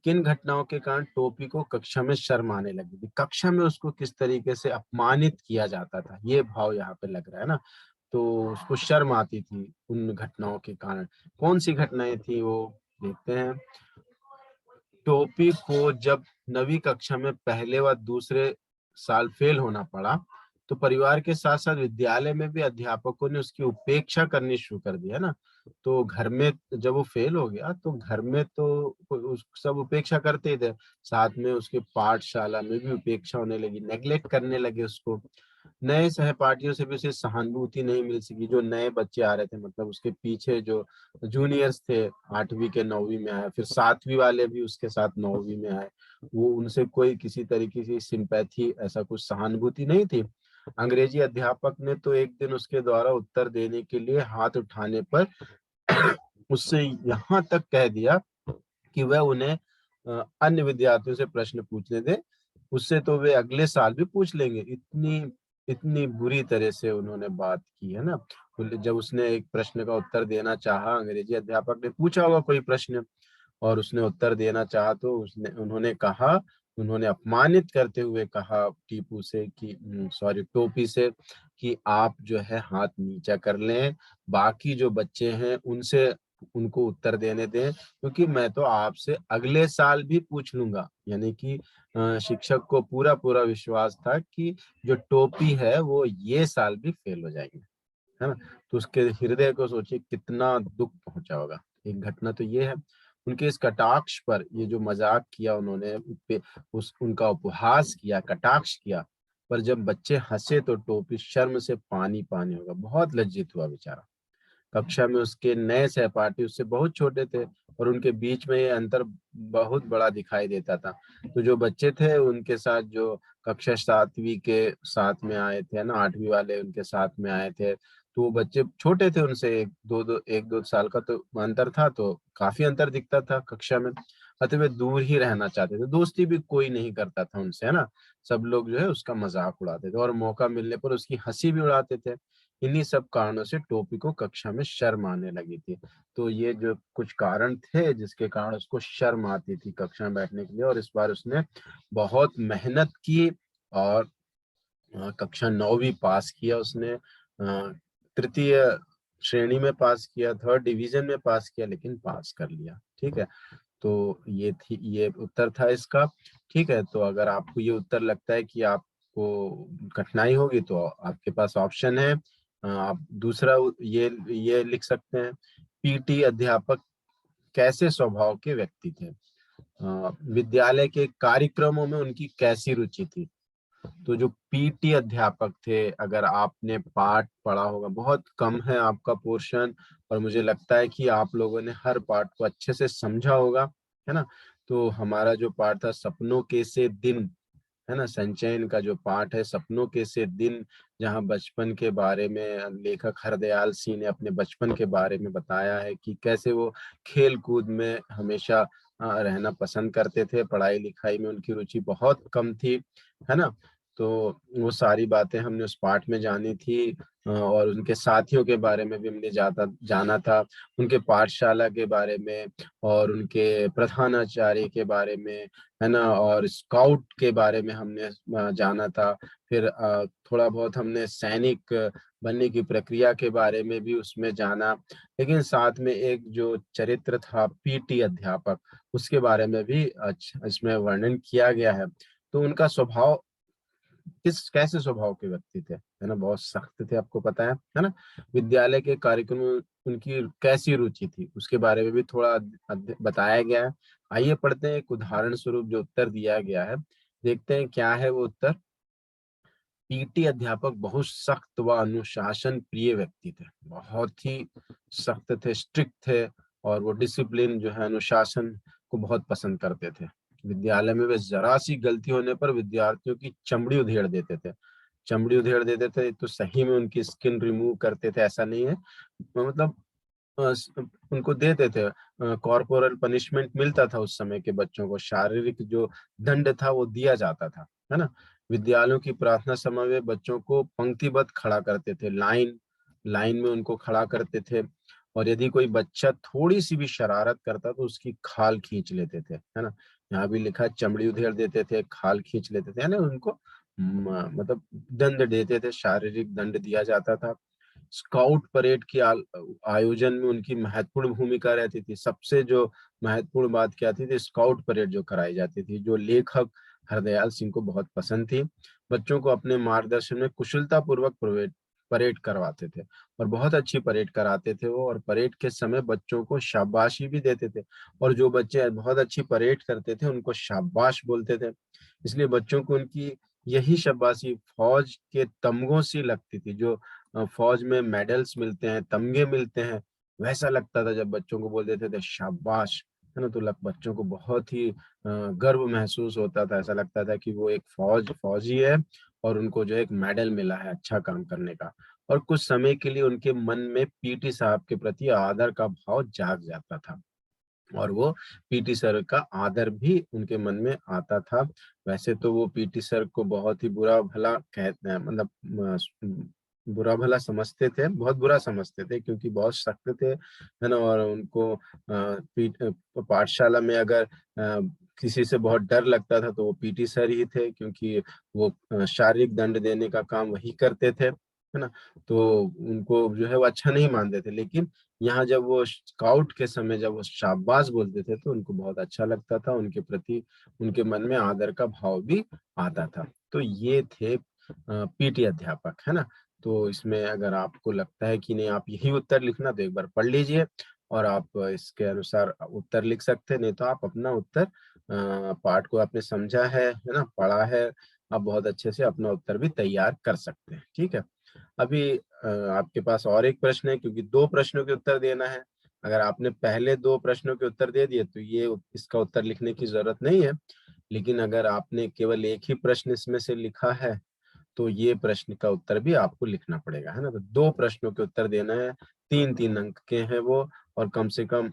किन घटनाओं के कारण टोपी को कक्षा में शर्म आने लगी थी, कक्षा में उसको किस तरीके से अपमानित किया जाता था, ये भाव यहाँ पे लग रहा है ना। तो उसको शर्म आती थी उन घटनाओं के कारण, कौन सी घटनाएं थी वो देखते हैं। टोपी को जब 9वीं कक्षा में पहले व दूसरे साल फेल होना पड़ा, तो परिवार के साथ साथ विद्यालय में भी अध्यापकों ने उसकी उपेक्षा करनी शुरू कर दी, है ना। तो घर में जब वो फेल हो गया तो घर में तो सब उपेक्षा करते ही थे, साथ में उसके पाठशाला में भी उपेक्षा होने लगी, नेग्लेक्ट करने लगे उसको। नए सहपाठियों से भी उसे सहानुभूति नहीं मिल सकी, जो नए बच्चे आ रहे थे, मतलब उसके पीछे जो जूनियर्स थे 8वीं के 9वीं में आए, फिर 7वीं वाले भी उसके साथ 9वीं में आए, वो उनसे कोई किसी तरीके की सिंपैथी, ऐसा कुछ सहानुभूति नहीं थी। अंग्रेजी अध्यापक ने तो एक दिन उसके द्वारा उत्तर देने के लिए हाथ उठाने पर उससे यहाँ तक कह दिया कि वह उन्हें अन्य विद्यार्थियों से प्रश्न पूछने दे, उससे तो वे अगले साल भी पूछ लेंगे। इतनी इतनी बुरी तरह से उन्होंने बात की, है ना। जब उसने एक प्रश्न का उत्तर देना चाहा, अंग्रेजी अध्यापक ने पूछा होगा कोई प्रश्न और उसने उत्तर देना चाहा, तो उन्होंने अपमानित करते हुए कहा टीपू से कि सॉरी टोपी से, कि आप जो है हाथ नीचा कर लें, बाकी जो बच्चे हैं उनसे उनको उत्तर देने दें, क्योंकि मैं तो आपसे अगले साल भी पूछ लूंगा। यानी कि शिक्षक को पूरा पूरा विश्वास था कि जो टोपी है वो ये साल भी फेल हो जाएंगे, है ना। तो उसके हृदय को सोचिए कितना दुख पहुंचा होगा। एक घटना तो ये है, उनके इस कटाक्ष पर, ये जो मजाक किया उन्होंने उनका उपहास किया, कटाक्ष किया, पर जब बच्चे हंसे तो टोपी शर्म से पानी पानी होगा, बहुत लज्जित हुआ बेचारा। कक्षा में उसके नए सहपाठी उससे बहुत छोटे थे और उनके बीच में ये अंतर बहुत बड़ा दिखाई देता था। तो जो बच्चे थे उनके साथ, जो कक्षा 7वीं के साथ में आए थे ना, 8वीं वाले उनके साथ में आए थे, तो वो बच्चे छोटे थे उनसे, एक दो साल का तो अंतर था, तो काफी अंतर दिखता था कक्षा में। अतः वे दूर ही रहना चाहते थे, दोस्ती भी कोई नहीं करता था उनसे, है ना। सब लोग जो है उसका मजाक उड़ाते थे और मौका मिलने पर उसकी हंसी भी उड़ाते थे। इन्हीं सब कारणों से टोपी को कक्षा में शर्म आने लगी थी। तो ये जो कुछ कारण थे जिसके कारण उसको शर्म आती थी कक्षा में बैठने के लिए, और इस बार उसने बहुत मेहनत की और कक्षा 9वीं पास किया उसने, तृतीय श्रेणी में पास किया, 3rd डिवीजन में पास किया, लेकिन पास कर लिया। ठीक है, तो ये उत्तर था इसका। ठीक है, तो अगर आपको ये उत्तर लगता है कि आपको कठिनाई होगी तो आपके पास ऑप्शन है, आप दूसरा ये लिख सकते हैं, पीटी अध्यापक कैसे स्वभाव के व्यक्ति थे, विद्यालय के कार्यक्रमों में उनकी कैसी रुचि थी। तो जो पीटी अध्यापक थे, अगर आपने पाठ पढ़ा होगा, बहुत कम है आपका पोर्शन, और मुझे लगता है कि आप लोगों ने हर पाठ को अच्छे से समझा होगा, है ना। तो हमारा जो पाठ था सपनों के से दिन, है ना, संचयन का जो पाठ है सपनों के से दिन, जहाँ बचपन के बारे में लेखक हरदयाल सिंह ने अपने बचपन के बारे में बताया है कि कैसे वो खेल कूद में हमेशा रहना पसंद करते थे, पढ़ाई लिखाई में उनकी रुचि बहुत कम थी, है ना। तो वो सारी बातें हमने उस पाठ में जानी थी, और उनके साथियों के बारे में भी हमने जाना था, उनके पाठशाला के बारे में और उनके प्रधानाचार्य के बारे में, है ना, और स्काउट के बारे में हमने जाना था। फिर थोड़ा बहुत हमने सैनिक बनने की प्रक्रिया के बारे में भी उसमें जाना, लेकिन साथ में एक जो चरित्र था पीटी अध्यापक, उसके बारे में भी इसमें वर्णन किया गया है। तो उनका स्वभाव कैसे स्वभाव के व्यक्ति थे, है ना, बहुत सख्त थे, आपको पता है ना। विद्यालय के कार्यक्रम में उनकी कैसी रुचि थी, उसके बारे में भी थोड़ा बताया गया है। आइए पढ़ते हैं एक उदाहरण स्वरूप जो उत्तर दिया गया है, देखते हैं क्या है वो उत्तर। पीटी अध्यापक बहुत सख्त व अनुशासन प्रिय व्यक्ति थे, बहुत ही सख्त थे, स्ट्रिक्ट थे, और वो डिसिप्लिन जो है, अनुशासन को बहुत पसंद करते थे। विद्यालय में वे जरा सी गलती होने पर विद्यार्थियों की चमड़ी उधेड़ देते थे। चमड़ी उधेड़ देते थे तो सही में उनकी स्किन रिमूव करते थे, ऐसा नहीं है, मतलब उनको देते थे, कॉर्पोरल पनिशमेंट मिलता था उस समय के बच्चों को, शारीरिक जो दंड था वो दिया जाता था, है ना। विद्यालयों की प्रार्थना समय में बच्चों को पंक्तिबद्ध खड़ा करते थे, लाइन लाइन में उनको खड़ा करते थे, और यदि कोई बच्चा थोड़ी सी भी शरारत करता तो उसकी खाल खींच लेते थे, है ना। यहाँ भी लिखा चमड़ी उधेड़ देते थे, खाल खींच लेते थे, है ना, उनको मतलब दंड देते थे, शारीरिक दंड दिया जाता था। स्काउट परेड की आयोजन में उनकी महत्वपूर्ण भूमिका रहती थी। सबसे जो महत्वपूर्ण बात क्या थी, स्काउट परेड जो कराई जाती थी, जो लेखक हरदयाल सिंह को बहुत पसंद थी। बच्चों को अपने मार्गदर्शन में कुशलता पूर्वक परेड करवाते थे, और बहुत अच्छी परेड कराते थे वो, और परेड के समय बच्चों को शाबाशी भी देते थे, और जो बच्चे बहुत अच्छी परेड करते थे उनको शाबाश बोलते थे। इसलिए बच्चों को उनकी यही शाबाशी फौज के तमगों सी लगती थी, जो फौज में मेडल्स मिलते हैं, तमगे मिलते हैं, वैसा लगता था जब बच्चों को बोल देते थे शाबाश, है ना। तो बच्चों को बहुत ही गर्व महसूस होता था, ऐसा लगता था कि वो एक फौजी है, और उनको जो एक मेडल मिला है अच्छा काम करने का। और कुछ समय के लिए उनके मन में पीटी साहब के प्रति आदर का भाव जाग जाता था, और वो पीटी सर का आदर भी उनके मन में आता था। वैसे तो वो पीटी सर को बहुत ही बुरा भला कहते हैं, मतलब बुरा भला समझते थे, बहुत बुरा समझते थे, क्योंकि बहुत सख्त थे, है ना। और उनको पाठशाला में अगर किसी से बहुत डर लगता था तो वो पीटी सर ही थे, क्योंकि वो शारीरिक दंड देने का काम वही करते थे, है ना। तो उनको जो है वो अच्छा नहीं मानते थे, लेकिन यहाँ जब वो स्काउट के समय जब वो शाबाश बोलते थे तो उनको बहुत अच्छा लगता था, उनके प्रति उनके मन में आदर का भाव भी आता था। तो ये थे पीटी अध्यापक, है ना। तो इसमें अगर आपको लगता है कि नहीं आप यही उत्तर लिखना, तो एक बार पढ़ लीजिए और आप इसके अनुसार उत्तर लिख सकते हैं, नहीं तो आप अपना उत्तर पाठ को आपने समझा है ना, पढ़ा है, आप बहुत अच्छे से अपना उत्तर भी तैयार कर सकते हैं। ठीक है, अभी आपके पास और एक प्रश्न है, क्योंकि 2 प्रश्नों के उत्तर देना है। अगर आपने पहले 2 प्रश्नों के उत्तर दे दिए तो ये इसका उत्तर लिखने की जरूरत नहीं है, लेकिन अगर आपने केवल एक ही प्रश्न इसमें से लिखा है तो ये प्रश्न का उत्तर भी आपको लिखना पड़ेगा, है ना। तो 2 प्रश्नों के उत्तर देना है, 3-3 अंक के हैं वो, और कम से कम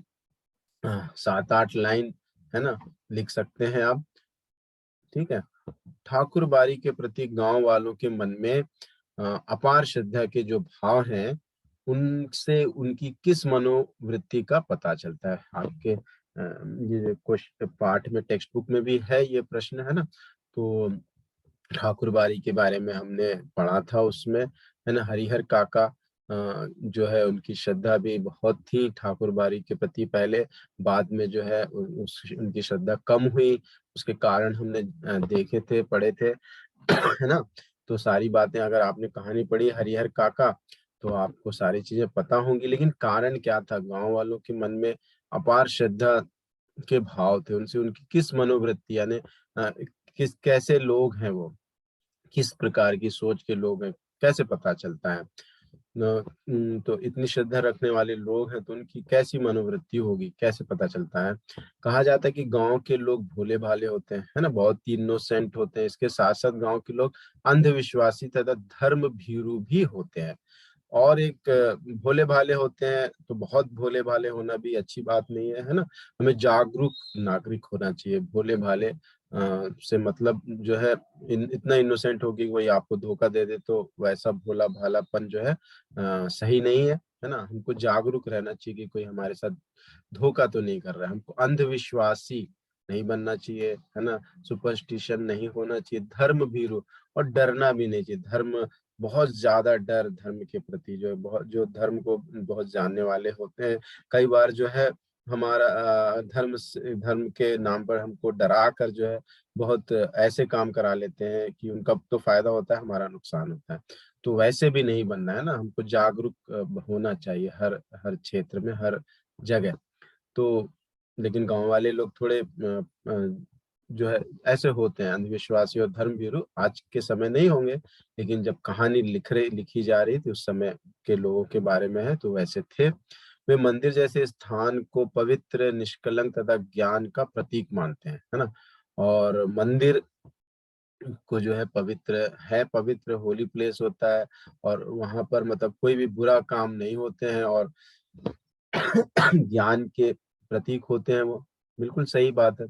7-8 लाइन, है ना, लिख सकते हैं आप। ठीक है, ठाकुर बाड़ी के प्रति गांव वालों के मन में अपार श्रद्धा के जो भाव हैं, उनसे उनकी किस मनोवृत्ति का पता चलता है। आपके ये क्वेश्चन पाठ में टेक्स्ट बुक में भी है ये प्रश्न, है ना। तो ठाकुरबाड़ी के बारे में हमने पढ़ा था उसमें, है ना। हरिहर काका जो है उनकी श्रद्धा भी बहुत थी ठाकुरबाड़ी के प्रति पहले, बाद में जो है उनकी श्रद्धा कम हुई। उसके कारण हमने देखे थे, पढ़े थे, है ना। तो सारी बातें अगर आपने कहानी पढ़ी हरिहर काका तो आपको सारी चीजें पता होंगी। लेकिन कारण क्या था, गांव वालों के मन में अपार श्रद्धा के भाव थे, उनसे उनकी किस मनोवृत्ति यानी किस कैसे लोग हैं वो, किस प्रकार की सोच के लोग हैं, कैसे पता चलता है तो इतनी श्रद्धा रखने वाले लोग हैं तो उनकी कैसी मनोवृत्ति होगी, कैसे पता चलता है। कहा जाता है कि गांव के लोग भोले भाले होते हैं, है ना, बहुत ही इनोसेंट होते हैं। इसके साथ साथ गांव के लोग अंधविश्वासी तथा धर्म भीरू भी होते हैं। और एक भोले भाले होते हैं तो बहुत भोले भाले होना भी अच्छी बात नहीं है ना। हमें जागरूक नागरिक होना चाहिए। भोले भाले से मतलब जो है इतना इनोसेंट हो कि कोई आपको धोखा दे दे तो वैसा भोला भालापन जो है सही नहीं है ना। हमको जागरूक रहना चाहिए कि कोई हमारे साथ धोखा तो नहीं कर रहा है। हमको अंधविश्वासी नहीं बनना चाहिए, है ना। सुपरस्टिशन नहीं होना चाहिए, धर्म भीरू, और डरना भी नहीं चाहिए। धर्म बहुत ज्यादा डर, धर्म के प्रति जो है बहुत, जो धर्म को बहुत जानने वाले होते हैं, कई बार जो है हमारा धर्म के नाम पर हमको डरा कर जो है बहुत ऐसे काम करा लेते हैं कि उनका तो फायदा होता है, हमारा नुकसान होता है। तो वैसे भी नहीं बनना है ना। हमको जागरूक होना चाहिए हर हर क्षेत्र में, हर जगह। तो लेकिन गांव वाले लोग थोड़े जो है ऐसे होते हैं, अंधविश्वासी और धर्मभीरू। आज के समय नहीं होंगे, लेकिन जब कहानी लिखी जा रही थी उस समय के लोगों के बारे में है तो वैसे थे। वे मंदिर जैसे स्थान को पवित्र, निष्कलंक तथा ज्ञान का प्रतीक मानते हैं, है ना। और मंदिर को जो है पवित्र होली प्लेस होता है, और वहां पर मतलब कोई भी बुरा काम नहीं होते हैं, और ज्ञान के प्रतीक होते हैं वो। बिल्कुल सही बात है।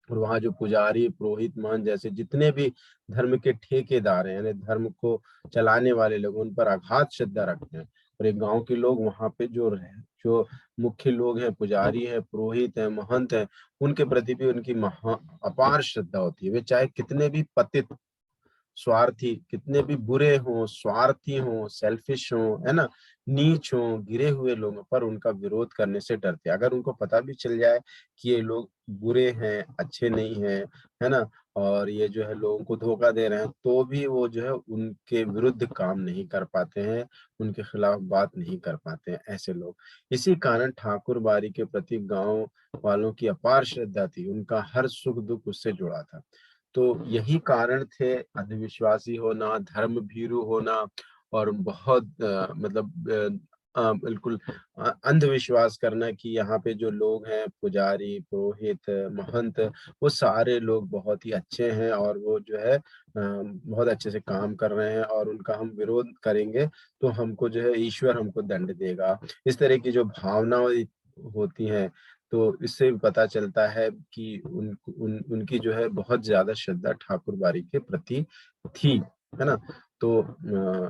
और वहाँ जो पुजारी, पुरोहित, महंत जैसे जितने भी धर्म के ठेकेदार हैं, यानी धर्म को चलाने वाले लोग, उन पर अगाध श्रद्धा रखते हैं। और एक गांव के लोग वहाँ पे जो मुख्य लोग हैं, पुजारी है, पुरोहित है, महंत है, उनके प्रति भी उनकी महा अपार श्रद्धा होती है। वे चाहे कितने भी पतित, स्वार्थी, कितने भी बुरे हों, स्वार्थी हों, सेल्फिश हों, है ना, नीच हों, गिरे हुए लोगों पर उनका विरोध करने से डरते हैं। अगर उनको पता भी चल जाए कि ये लोग बुरे हैं, अच्छे नहीं हैं, है ना, और ये जो है लोगों को धोखा दे रहे हैं, तो भी वो जो है उनके विरुद्ध काम नहीं कर पाते हैं, उनके खिलाफ बात नहीं कर पाते हैं ऐसे लोग। इसी कारण ठाकुर बाड़ी के प्रति गांव वालों की अपार श्रद्धा थी। उनका हर सुख दुख उससे जुड़ा था। तो यही कारण थे, अंधविश्वासी होना, धर्म भीरू होना, और बहुत बिल्कुल अंधविश्वास करना कि यहाँ पे जो लोग हैं, पुजारी, पुरोहित, महंत, वो सारे लोग बहुत ही अच्छे हैं और वो जो है बहुत अच्छे से काम कर रहे हैं, और उनका हम विरोध करेंगे तो हमको जो है ईश्वर हमको दंड देगा। इस तरह की जो भावनाएं होती हैं, तो इससे भी पता चलता है कि उनकी जो है बहुत ज्यादा श्रद्धा ठाकुरबाड़ी के प्रति थी, है ना। तो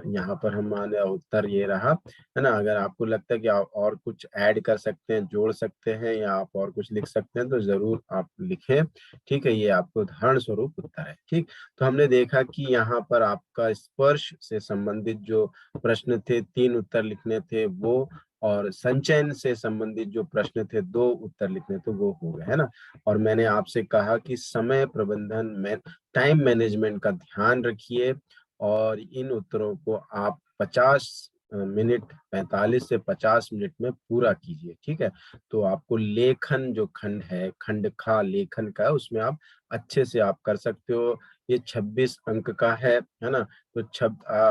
यहाँ पर हमारा उत्तर ये रहा, है ना। अगर आपको लगता है कि आप और कुछ ऐड कर सकते हैं, जोड़ सकते हैं, या आप और कुछ लिख सकते हैं तो जरूर आप लिखें। ठीक है, ये आपको उदाहरण स्वरूप उत्तर है। ठीक, तो हमने देखा कि यहाँ पर आपका स्पर्श से संबंधित जो प्रश्न थे, 3 उत्तर लिखने थे वो, और संचयन से संबंधित जो प्रश्न थे 2 उत्तर लिखने थे वो हो गए, है ना। और मैंने आपसे कहा कि समय प्रबंधन में टाइम मैनेजमेंट का ध्यान रखिए, और इन उत्तरों को आप 50 मिनट, 45 से 50 मिनट में पूरा कीजिए। ठीक है, तो आपको लेखन जो खंड है, खंड खा लेखन का, उसमें आप अच्छे से आप कर सकते हो। ये 26 अंक का है ना। तो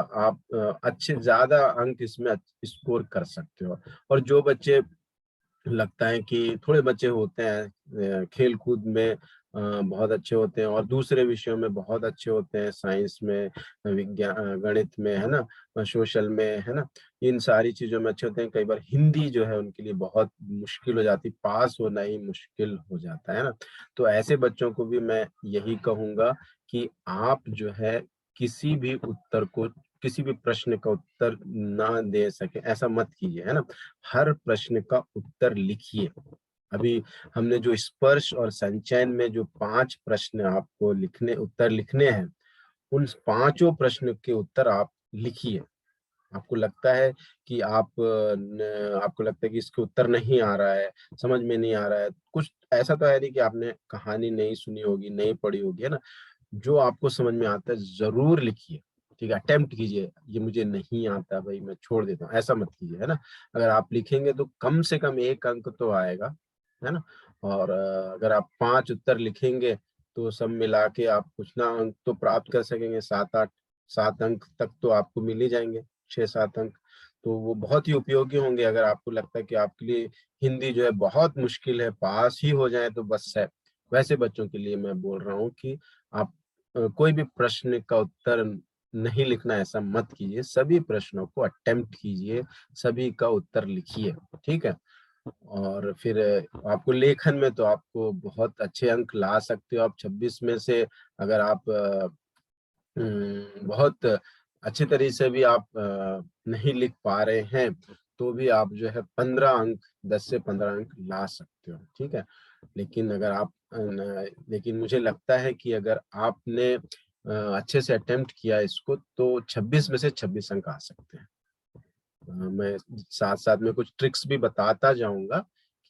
आप अच्छे ज्यादा अंक इसमें स्कोर कर सकते हो। और जो बच्चे, लगता है कि थोड़े बच्चे होते हैं खेल कूद में बहुत अच्छे होते हैं, और दूसरे विषयों में बहुत अच्छे होते हैं, साइंस में, विज्ञान, गणित में, है ना, सोशल में, है ना, इन सारी चीजों में अच्छे होते हैं। कई बार हिंदी जो है उनके लिए बहुत मुश्किल हो जाती, पास होना ही मुश्किल हो जाता है ना। तो ऐसे बच्चों को भी मैं यही कहूंगा कि आप जो है किसी भी उत्तर को, किसी भी प्रश्न का उत्तर ना दे सके ऐसा मत कीजिए, है ना। हर प्रश्न का उत्तर लिखिए। अभी हमने जो स्पर्श और संचयन में जो 5 प्रश्न आपको उत्तर लिखने हैं, उन पांचों प्रश्न के उत्तर आप लिखिए। आपको लगता है कि आपको लगता है कि इसके उत्तर नहीं आ रहा है, समझ में नहीं आ रहा है, कुछ ऐसा तो है नहीं कि आपने कहानी नहीं सुनी होगी, नहीं पढ़ी होगी, है ना? जो आपको समझ में आता है जरूर लिखिए। ठीक है, अटेम्प्ट कीजिए। ये मुझे नहीं आता भाई, मैं छोड़ देता हूँ, ऐसा मत कीजिए, है ना? अगर आप लिखेंगे तो कम से कम 1 अंक तो आएगा, है ना? और अगर आप 5 उत्तर लिखेंगे तो सब मिला के आप कुछ ना अंक तो प्राप्त कर सकेंगे, 7 अंक तक तो आपको मिल ही जाएंगे, 6-7 अंक। तो वो बहुत ही उपयोगी होंगे। अगर आपको लगता है कि आपके लिए हिंदी जो है बहुत मुश्किल है, पास ही हो जाए तो बस है, वैसे बच्चों के लिए मैं बोल रहा हूँ कि आप कोई भी प्रश्न का उत्तर नहीं लिखना, ऐसा मत कीजिए। सभी प्रश्नों को अटेम्प्ट कीजिए, सभी का उत्तर लिखिए। ठीक है? और फिर आपको लेखन में तो आपको बहुत अच्छे अंक ला सकते हो आप 26 में से। अगर आप बहुत अच्छे तरीके से भी आप नहीं लिख पा रहे हैं तो भी आप जो है 15 अंक, 10 से 15 अंक ला सकते हो। ठीक है? लेकिन अगर आप लेकिन मुझे लगता है कि अगर आपने अच्छे से अटेम्प्ट किया इसको तो 26 में से 26 अंक आ सकते हैं। मैं साथ साथ में कुछ ट्रिक्स भी बताता जाऊंगा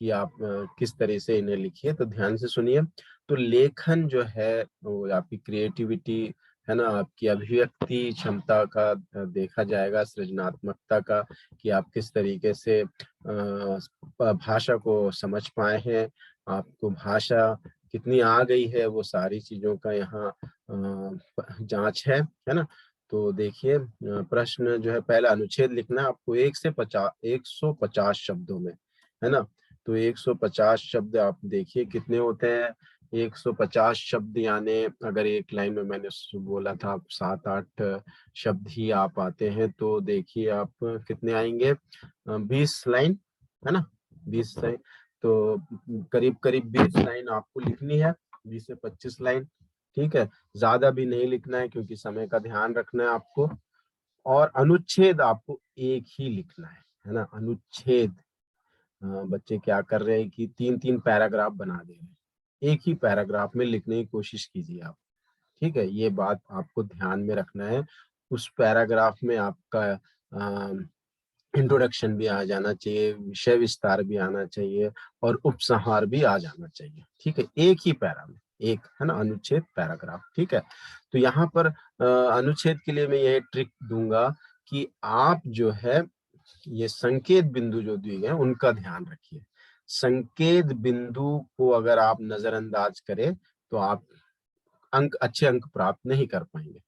कि आप किस तरह से इन्हें लिखिए, तो ध्यान से सुनिए। तो लेखन जो है वो आपकी क्रिएटिविटी, है ना, आपकी अभिव्यक्ति क्षमता का देखा जाएगा, सृजनात्मकता का, कि आप किस तरीके से भाषा को समझ पाए हैं, आपको भाषा कितनी आ गई है, वो सारी चीजों का यहाँ जांच है ना? तो देखिए, प्रश्न जो है, पहला अनुच्छेद लिखना है आपको 150 शब्दों में, है ना? तो 150 शब्द आप देखिए कितने होते हैं। 150 शब्द यानी अगर एक लाइन में मैंने बोला था आप 7-8 शब्द ही आप आते हैं, तो देखिए आप कितने आएंगे, 20 लाइन, है ना? 20 लाइन, तो करीब करीब 20 लाइन आपको लिखनी है, 20 से 25 लाइन। ठीक है? ज्यादा भी नहीं लिखना है क्योंकि समय का ध्यान रखना है आपको। और अनुच्छेद आपको एक ही लिखना है ना? अनुच्छेद, बच्चे क्या कर रहे हैं कि 3-3 पैराग्राफ बना दे रहे हैं, एक ही पैराग्राफ में लिखने की कोशिश कीजिए आप। ठीक है? ये बात आपको ध्यान में रखना है। उस पैराग्राफ में आपका इंट्रोडक्शन भी आ जाना चाहिए, विषय विस्तार भी आना चाहिए और उपसंहार भी आ जाना चाहिए। ठीक है? एक ही पैरा में, एक, है ना, अनुच्छेद पैराग्राफ। ठीक है? तो यहाँ पर अनुच्छेद के लिए मैं ये ट्रिक दूंगा कि आप जो है ये संकेत बिंदु जो दिए गए हैं उनका ध्यान रखिए। संकेत बिंदु को अगर आप नजरअंदाज करें तो आप अच्छे अंक प्राप्त नहीं कर पाएंगे।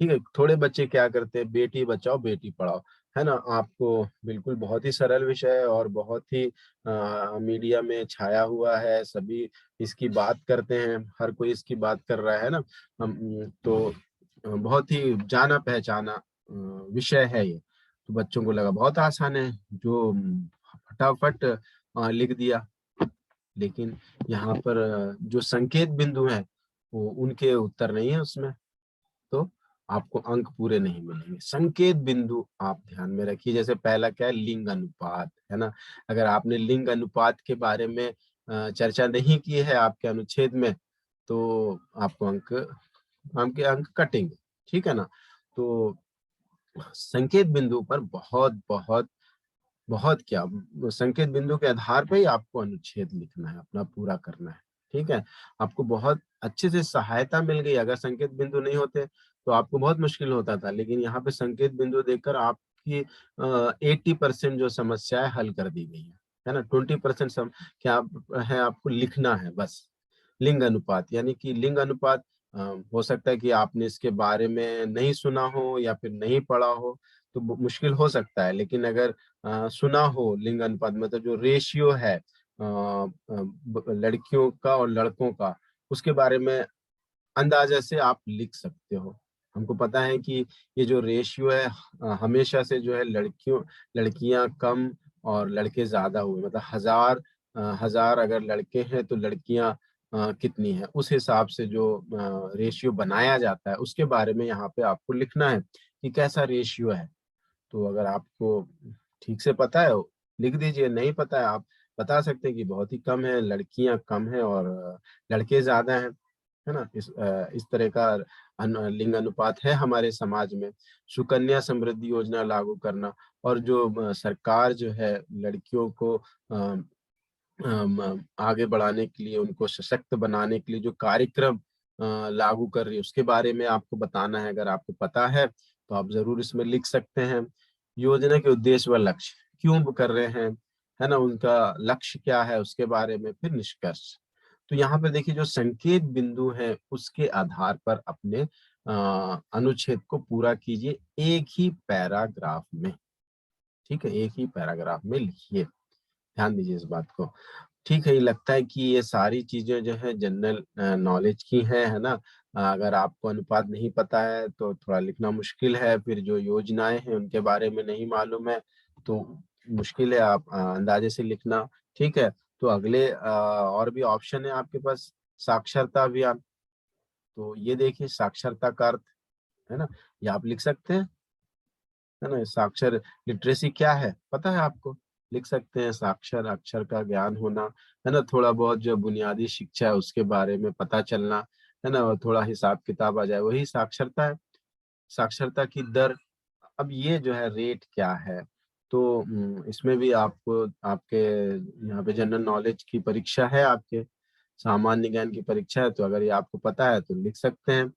ठीक है? थोड़े बच्चे क्या करते हैं, बेटी बचाओ बेटी पढ़ाओ, है ना? आपको बिल्कुल बहुत ही सरल विषय है और बहुत ही मीडिया में छाया हुआ है, सभी इसकी बात करते हैं, हर कोई इसकी बात कर रहा है ना। तो बहुत ही जाना पहचाना विषय है ये। तो बच्चों को लगा बहुत आसान है, जो फटाफट लिख दिया। लेकिन यहाँ पर जो संकेत बिंदु है वो उनके उत्तर नहीं है उसमें, तो आपको अंक पूरे नहीं मिलेंगे। संकेत बिंदु आप ध्यान में रखिए। जैसे पहला क्या है, लिंग अनुपात, है ना? अगर आपने लिंग अनुपात के बारे में चर्चा नहीं की है आपके अनुच्छेद में तो आपको आपके अंक कटेंगे। ठीक है ना? तो संकेत बिंदु पर बहुत बहुत बहुत क्या, संकेत बिंदु के आधार पे ही आपको अनुच्छेद लिखना है, अपना पूरा करना है। ठीक है? आपको बहुत अच्छे से सहायता मिल गई। अगर संकेत बिंदु नहीं होते तो आपको बहुत मुश्किल होता था, लेकिन यहाँ पे संकेत बिंदु देकर आपकी 80% जो समस्या है हल कर दी गई है ना? 20% क्या है, आपको लिखना है बस। लिंग अनुपात यानी कि लिंग अनुपात, हो सकता है कि आपने इसके बारे में नहीं सुना हो या फिर नहीं पढ़ा हो, तो मुश्किल हो सकता है। लेकिन अगर सुना हो, लिंग अनुपात मतलब जो रेशियो है लड़कियों का और लड़कों का, उसके बारे में अंदाजा से आप लिख सकते हो। हमको पता है कि ये जो रेशियो है हमेशा से जो है, लड़कियां कम और लड़के ज्यादा हुए, मतलब हजार अगर लड़के हैं तो लड़कियां कितनी है, उस हिसाब से जो रेशियो बनाया जाता है उसके बारे में यहाँ पे आपको लिखना है कि कैसा रेशियो है। तो अगर आपको ठीक से पता है लिख दीजिए, नहीं पता है आप बता सकते हैं कि बहुत ही कम है, लड़कियां कम है और लड़के ज्यादा हैं। है ना। इस तरह का लिंग अनुपात है हमारे समाज में। सुकन्या समृद्धि योजना लागू करना, और जो सरकार जो है लड़कियों को आगे बढ़ाने के लिए, उनको सशक्त बनाने के लिए जो कार्यक्रम लागू कर रही है, उसके बारे में आपको बताना है। अगर आपको पता है तो आप जरूर इसमें लिख सकते हैं। योजना के उद्देश्य व लक्ष्य, क्यों कर रहे हैं, है ना, उनका लक्ष्य क्या है, उसके बारे में। फिर निष्कर्ष। तो यहाँ पे देखिए जो संकेत बिंदु है उसके आधार पर अपने अनुच्छेद को पूरा कीजिए एक ही पैराग्राफ में। ठीक है, एक ही पैराग्राफ में लिखिए। ध्यान दीजिए इस बात को। ठीक है, ये लगता है कि ये सारी चीजें जो है जनरल नॉलेज की है ना। अगर आपको अनुपात नहीं पता है तो थोड़ा लिखना मुश्किल है, फिर जो योजनाएं हैं उनके बारे में नहीं मालूम है तो मुश्किल है, आप अंदाजे से लिखना। ठीक है, तो अगले और भी ऑप्शन है आपके पास, साक्षरता अभियान। तो ये देखिए साक्षरता का अर्थ, है ना, ये आप लिख सकते हैं, है ना। साक्षर लिटरेसी क्या है पता है आपको, लिख सकते हैं। साक्षर, अक्षर का ज्ञान होना, है ना, थोड़ा बहुत जो बुनियादी शिक्षा है उसके बारे में पता चलना, है ना, और थोड़ा हिसाब किताब आ जाए, वही साक्षरता है। साक्षरता की दर, अब ये जो है रेट क्या है, तो इसमें भी आपको आपके यहाँ पे जनरल नॉलेज की परीक्षा है, आपके सामान्य ज्ञान की परीक्षा है, तो अगर ये आपको पता है तो लिख सकते हैं।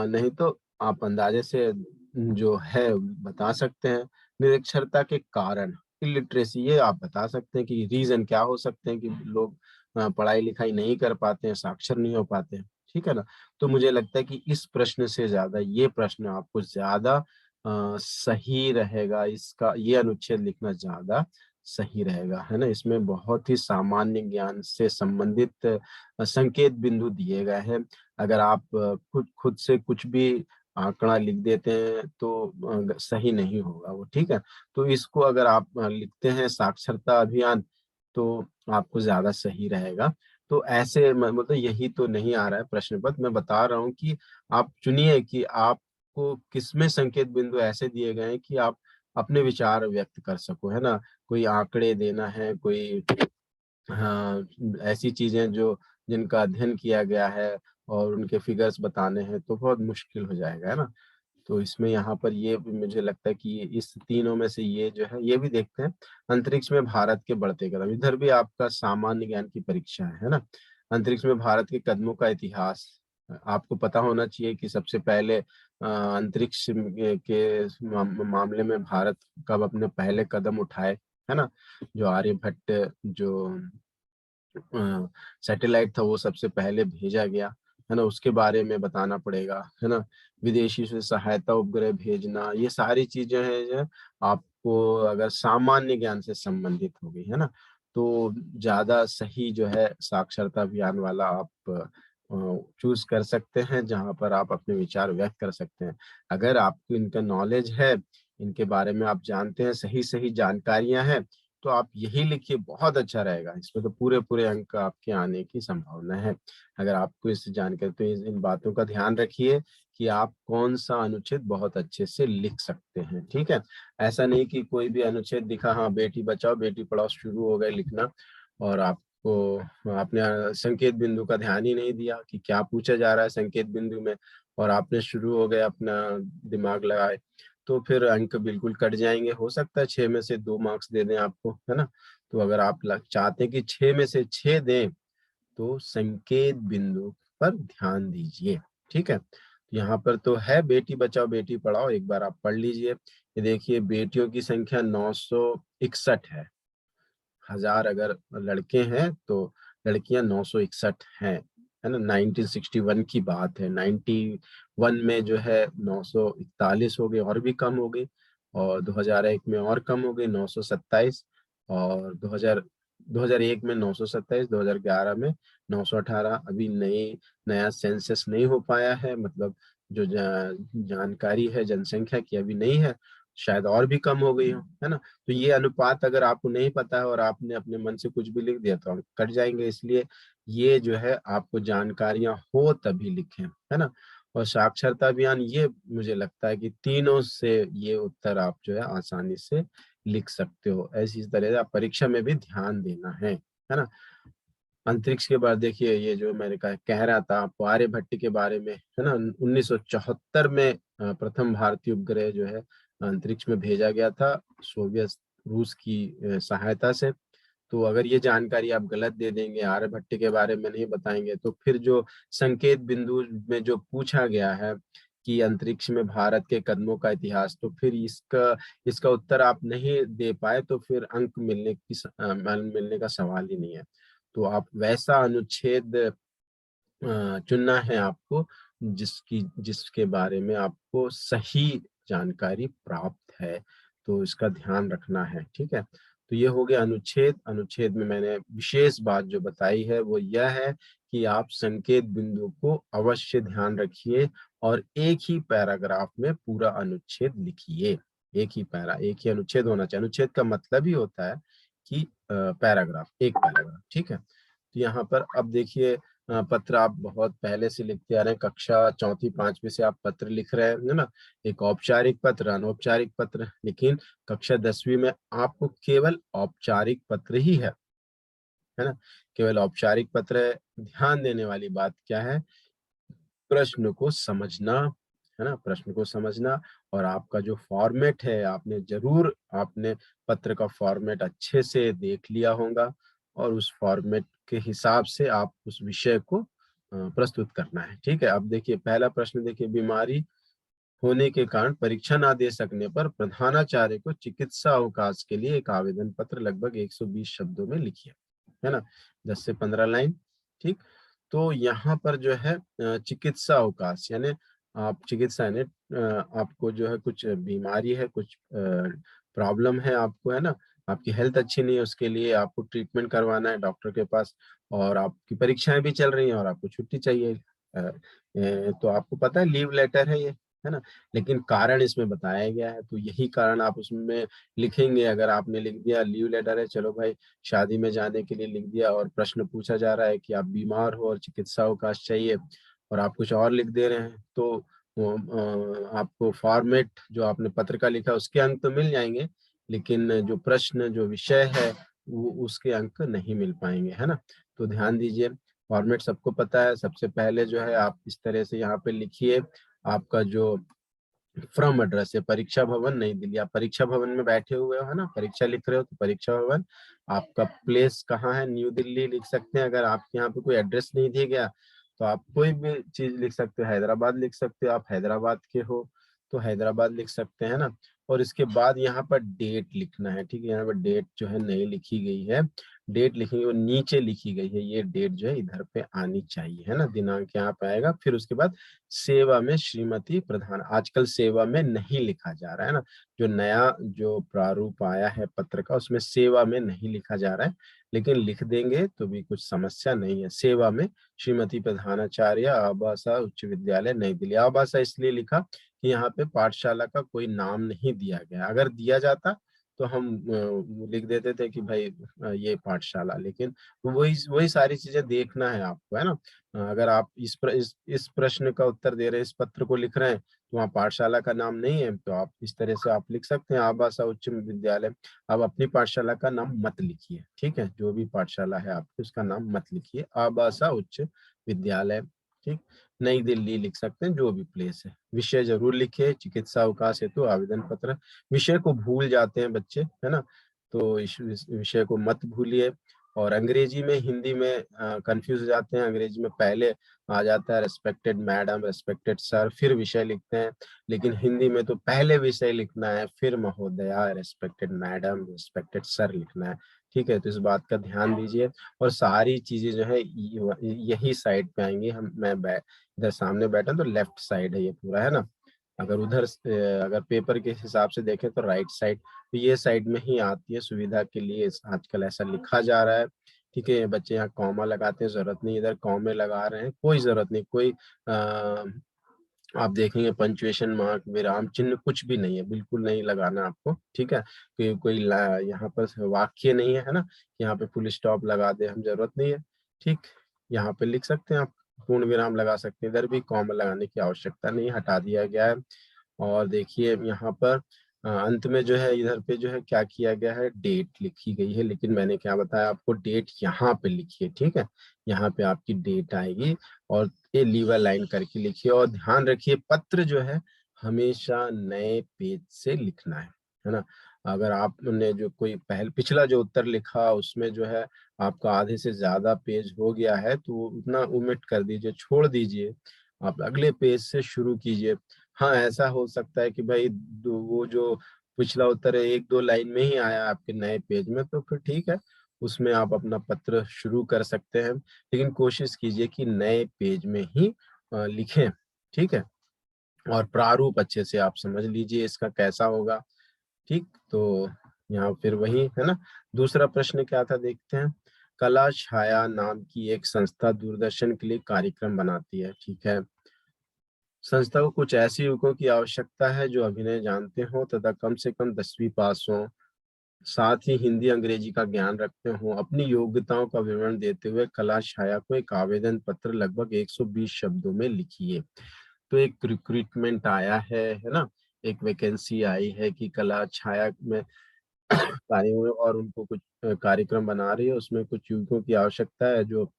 नहीं तो आप अंदाजे से जो है बता सकते हैं। निरक्षरता के कारण, इलिटरेसी, ये आप बता सकते हैं कि रीजन क्या हो सकते हैं कि लोग पढ़ाई लिखाई नहीं कर पाते हैं, साक्षर नहीं हो पाते हैं। ठीक है ना। तो मुझे लगता है कि इस प्रश्न से ज्यादा ये प्रश्न आपको ज्यादा सही रहेगा, इसका ये अनुच्छेद लिखना ज्यादा सही रहेगा, है ना। इसमें बहुत ही सामान्य ज्ञान से संबंधित संकेत बिंदु दिए गए हैं। अगर आप खुद से कुछ भी आंकड़ा लिख देते हैं तो सही नहीं होगा वो। ठीक है, तो इसको अगर आप लिखते हैं साक्षरता अभियान तो आपको ज्यादा सही रहेगा। तो ऐसे मतलब यही तो नहीं आ रहा है प्रश्न पत्र, मैं बता रहा हूँ कि आप चुनिए कि आपको किसमें संकेत बिंदु ऐसे दिए गए हैं कि आप अपने विचार व्यक्त कर सको, है ना। कोई आंकड़े देना है, कोई हाँ, ऐसी चीजें जो जिनका अध्ययन किया गया है और उनके फिगर्स बताने हैं तो बहुत मुश्किल हो जाएगा, है ना। तो इसमें यहाँ पर ये भी मुझे लगता है कि इस तीनों में से ये जो है, ये भी देखते हैं। अंतरिक्ष में भारत के बढ़ते कदम, इधर भी आपका सामान्य ज्ञान की परीक्षा है ना। अंतरिक्ष में भारत के कदमों का इतिहास, आपको पता होना चाहिए कि सबसे पहले अंतरिक्ष के मामले में भारत कब अपने पहले कदम उठाए, है ना। जो आर्यभट्ट जो सैटेलाइट था वो सबसे पहले भेजा गया, है ना, उसके बारे में बताना पड़ेगा, है ना। विदेशी से सहायता उपग्रह भेजना, ये सारी चीजें हैं जो आपको अगर सामान्य ज्ञान से संबंधित होगी, है ना, तो ज्यादा सही जो है साक्षरता अभियान वाला आप चूज कर सकते हैं, जहां पर आप अपने विचार व्यक्त कर सकते हैं। अगर आपको इनका नॉलेज है, इनके बारे में आप जानते हैं, सही सही जानकारियां हैं, तो आप यही लिखिए, बहुत अच्छा रहेगा। इसमें तो पूरे पूरे अंक आपके आने की संभावना है। अगर आपको इस जानकारी, तो इन बातों का ध्यान रखिए कि आप कौन सा अनुच्छेद बहुत अच्छे से लिख सकते हैं। ठीक है, ऐसा नहीं कि कोई भी अनुच्छेद दिखा, हाँ बेटी बचाओ बेटी पढ़ाओ शुरू हो गए लिखना, और आपको आपने संकेत बिंदु का ध्यान ही नहीं दिया कि क्या पूछा जा रहा है संकेत बिंदु में, और आपने शुरू हो गए अपना दिमाग लगाए, तो फिर अंक बिल्कुल कट जाएंगे। हो सकता है 6 में से 2 मार्क्स दे दें आपको, है ना। तो अगर आप चाहते हैं कि 6 में से 6 दें तो संकेत बिंदु पर ध्यान दीजिए। ठीक है, यहाँ पर तो है बेटी बचाओ बेटी पढ़ाओ, एक बार आप पढ़ लीजिए। ये देखिए बेटियों की संख्या 961 है, 1000 अगर लड़के हैं तो लड़कियां 961 हैं, है ना। 1961 की बात है, 91 में जो है 941 हो गई, और भी कम हो गई, और 2001 में और कम हो गई 927, और 2001 में 927, 2011 में 918। अभी नया सेंसस नहीं हो पाया है, मतलब जो जानकारी है जनसंख्या की अभी नहीं है, शायद और भी कम हो गई हो, है ना। तो ये अनुपात अगर आपको नहीं पता है और आपने अपने मन से कुछ भी लिख दिया तो अंक कट जाएंगे। इसलिए ये जो है आपको जानकारियां हो तभी लिखें, है ना। और साक्षरता अभियान, ये मुझे लगता है कि तीनों से ये उत्तर आप जो है आसानी से लिख सकते हो। ऐसी तरह से आप परीक्षा में भी ध्यान देना है ना। अंतरिक्ष के बाद देखिए, ये जो मैंने कह रहा था आपको आर्यभट्ट के बारे में, है ना, 1974 में प्रथम भारतीय उपग्रह जो है अंतरिक्ष में भेजा गया था सोवियत रूस की सहायता से। तो अगर ये जानकारी आप गलत दे देंगे, आर्यभट्ट के बारे में नहीं बताएंगे, तो फिर जो संकेत बिंदु में जो पूछा गया है कि अंतरिक्ष में भारत के कदमों का इतिहास, तो फिर इसका इसका उत्तर आप नहीं दे पाए तो फिर अंक मिलने का सवाल ही नहीं है। तो आप वैसा अनुच्छेद चुनना है आपको जिसके बारे में आपको सही जानकारी प्राप्त है, तो इसका ध्यान रखना है, ठीक है। तो ये हो गया अनुच्छेद। अनुच्छेद में मैंने विशेष बात जो बताई है वो यह है कि आप संकेत बिंदु को अवश्य ध्यान रखिए और एक ही पैराग्राफ में पूरा अनुच्छेद लिखिए। एक ही अनुच्छेद होना चाहिए। अनुच्छेद का मतलब ही होता है कि पैराग्राफ, एक पैराग्राफ, ठीक है। तो यहाँ पर अब देखिए, पत्र आप बहुत पहले से लिखते आ रहे हैं, कक्षा चौथी पांचवी से आप पत्र लिख रहे हैं, है ना। एक औपचारिक पत्र, अनौपचारिक पत्र, लेकिन कक्षा 10वीं में आपको केवल औपचारिक पत्र ही है ना, केवल औपचारिक पत्र है। ध्यान देने वाली बात क्या है, प्रश्न को समझना, है ना, प्रश्न को समझना। और आपका जो फॉर्मेट है, आपने पत्र का फॉर्मेट अच्छे से देख लिया होगा और उस फॉर्मेट के हिसाब से आप उस विषय को प्रस्तुत करना है, ठीक है। अब देखिए पहला प्रश्न, देखिए, बीमारी होने के कारण परीक्षा ना दे सकने पर प्रधानाचार्य को चिकित्सा अवकाश के लिए एक आवेदन पत्र लगभग 120 शब्दों में लिखिए, है ना, 10 से 15 लाइन, ठीक। तो यहाँ पर जो है चिकित्सा अवकाश यानी आप चिकित्सा यानी आपको जो है कुछ बीमारी है, कुछ प्रॉब्लम है आपको, है ना, आपकी हेल्थ अच्छी नहीं है, उसके लिए आपको ट्रीटमेंट करवाना है डॉक्टर के पास, और आपकी परीक्षाएं भी चल रही हैं और आपको छुट्टी चाहिए। तो आपको पता है लीव लेटर है ये, है ना, लेकिन कारण इसमें बताया गया है, तो यही कारण आप उसमें लिखेंगे। अगर आपने लिख दिया लीव लेटर है, चलो भाई शादी में जाने के लिए लिख दिया, और प्रश्न पूछा जा रहा है कि आप बीमार हो और चिकित्सा अवकाश चाहिए, और आप कुछ और लिख दे रहे हैं, तो आपको फॉर्मेट जो आपने पत्र का लिखा उसके अंक तो मिल जाएंगे, लेकिन जो प्रश्न, जो विषय है, वो उसके अंक नहीं मिल पाएंगे, है ना। तो ध्यान दीजिए, फॉर्मेट सबको पता है। सबसे पहले जो है आप इस तरह से यहाँ पे लिखिए, आपका जो फ्रॉम एड्रेस है परीक्षा भवन नई दिल्ली, आप परीक्षा भवन में बैठे हुए हो, है ना, परीक्षा लिख रहे हो, तो परीक्षा भवन। आपका प्लेस कहाँ है, न्यू दिल्ली लिख सकते हैं। अगर आपके यहाँ पे कोई एड्रेस नहीं दिया गया तो आप कोई भी चीज लिख सकते हो, हैदराबाद लिख सकते हो, आप हैदराबाद के हो तो हैदराबाद लिख सकते हैं ना। और इसके बाद यहाँ पर डेट लिखना है, ठीक है। यहाँ पर डेट जो है नहीं लिखी गई है, डेट लिखी वो नीचे लिखी गई है, ये डेट जो है इधर पे आनी चाहिए, है ना, दिनांक यहाँ पे आएगा। फिर उसके बाद सेवा में श्रीमती प्रधान, आजकल सेवा में नहीं लिखा जा रहा है ना, जो नया जो प्रारूप आया है पत्र का उसमें सेवा में नहीं लिखा जा रहा है, लेकिन लिख देंगे तो भी कुछ समस्या नहीं है। सेवा में श्रीमती प्रधानाचार्य आबासा उच्च विद्यालय नई दिल्ली। आबासा इसलिए लिखा कि यहाँ पे पाठशाला का कोई नाम नहीं दिया गया, अगर दिया जाता तो हम लिख देते थे कि भाई ये पाठशाला, लेकिन वही वही सारी चीजें देखना है आपको, है ना। अगर आप इस प्रश्न का उत्तर दे रहे हैं, इस पत्र को लिख रहे हैं, तो वहाँ पाठशाला का नाम नहीं है, तो आप इस तरह से आप लिख सकते हैं आबासा उच्च विद्यालय। आप अपनी पाठशाला का नाम मत लिखिए, ठीक है, जो भी पाठशाला है आपकी उसका नाम मत लिखिए, आबासा उच्च विद्यालय, ठीक। नई दिल्ली लिख सकते हैं, जो भी प्लेस है। विषय जरूर लिखिए, चिकित्सा अवकाश हेतु आवेदन पत्र। विषय को भूल जाते हैं बच्चे, है ना, तो इस विषय को मत भूलिए। और अंग्रेजी में, हिंदी में कंफ्यूज हो जाते हैं। अंग्रेजी में पहले आ जाता है रेस्पेक्टेड मैडम, रेस्पेक्टेड सर, फिर विषय लिखते हैं, लेकिन हिंदी में तो पहले विषय लिखना है, फिर महोदया, रेस्पेक्टेड मैडम, रेस्पेक्टेड सर लिखना है, ठीक है। तो इस बात का ध्यान दीजिए। और सारी चीजें जो है यही साइड पे आएंगी। मैं इधर सामने बैठा तो लेफ्ट साइड है ये पूरा, है ना। अगर अगर पेपर के हिसाब से देखें तो राइट साइड, तो ये साइड में ही आती है सुविधा के लिए, आजकल ऐसा लिखा जा रहा है, ठीक है। बच्चे यहाँ कॉमा लगाते हैं, जरूरत नहीं, इधर कॉमे लगा रहे हैं, कोई जरूरत नहीं, कोई आप देखेंगे पंचुएशन मार्क, विराम चिन्ह कुछ भी नहीं है, बिल्कुल नहीं लगाना आपको, ठीक है। यहाँ पर वाक्य नहीं है ना, यहाँ पे फुल स्टॉप लगा दे, हम जरूरत नहीं है, ठीक। यहाँ पे लिख सकते हैं आप, पूर्ण विराम लगा सकते हैं, इधर भी कॉमा लगाने की आवश्यकता नहीं, हटा दिया गया है। और देखिए यहाँ पर अंत में जो है इधर पे जो है क्या किया गया है, डेट लिखी गई है, लेकिन मैंने क्या बताया आपको, डेट यहाँ पे लिखिए, ठीक है, यहाँ पे आपकी डेट आएगी और ये लीवर लाइन करके लिखिए। और ध्यान रखिए पत्र जो है हमेशा नए पेज से लिखना है ना। अगर आपने जो कोई पिछला जो उत्तर लिखा उसमें जो है आपका आधे से ज्यादा पेज हो गया है तो उतना ओमिट कर दीजिए, छोड़ दीजिए, आप अगले पेज से शुरू कीजिए। हाँ, ऐसा हो सकता है कि भाई वो जो पिछला उत्तर है 1-2 लाइन में ही आया आपके नए पेज में, तो फिर ठीक है, उसमें आप अपना पत्र शुरू कर सकते हैं, लेकिन कोशिश कीजिए कि नए पेज में ही लिखें, ठीक है। और प्रारूप अच्छे से आप समझ लीजिए इसका कैसा होगा, ठीक। तो यहाँ फिर वही है ना। दूसरा प्रश्न क्या था देखते हैं। कला छाया नाम की एक संस्था दूरदर्शन के लिए कार्यक्रम बनाती है, ठीक है। संस्था को कुछ ऐसे युवकों की आवश्यकता है जो अभिनय जानते हों तथा कम से कम 10वीं पास हों, साथ ही हिंदी अंग्रेजी का ज्ञान रखते हों। अपनी योग्यताओं का विवरण देते हुए कला छाया को एक आवेदन पत्र लगभग 120 शब्दों में लिखिए। तो एक रिक्रूटमेंट आया है ना, एक वैकेंसी आई है कि कला छाया में कार्य हुए और उनको कुछ कार्यक्रम बना रही है, उसमें कुछ युवकों की आवश्यकता है जो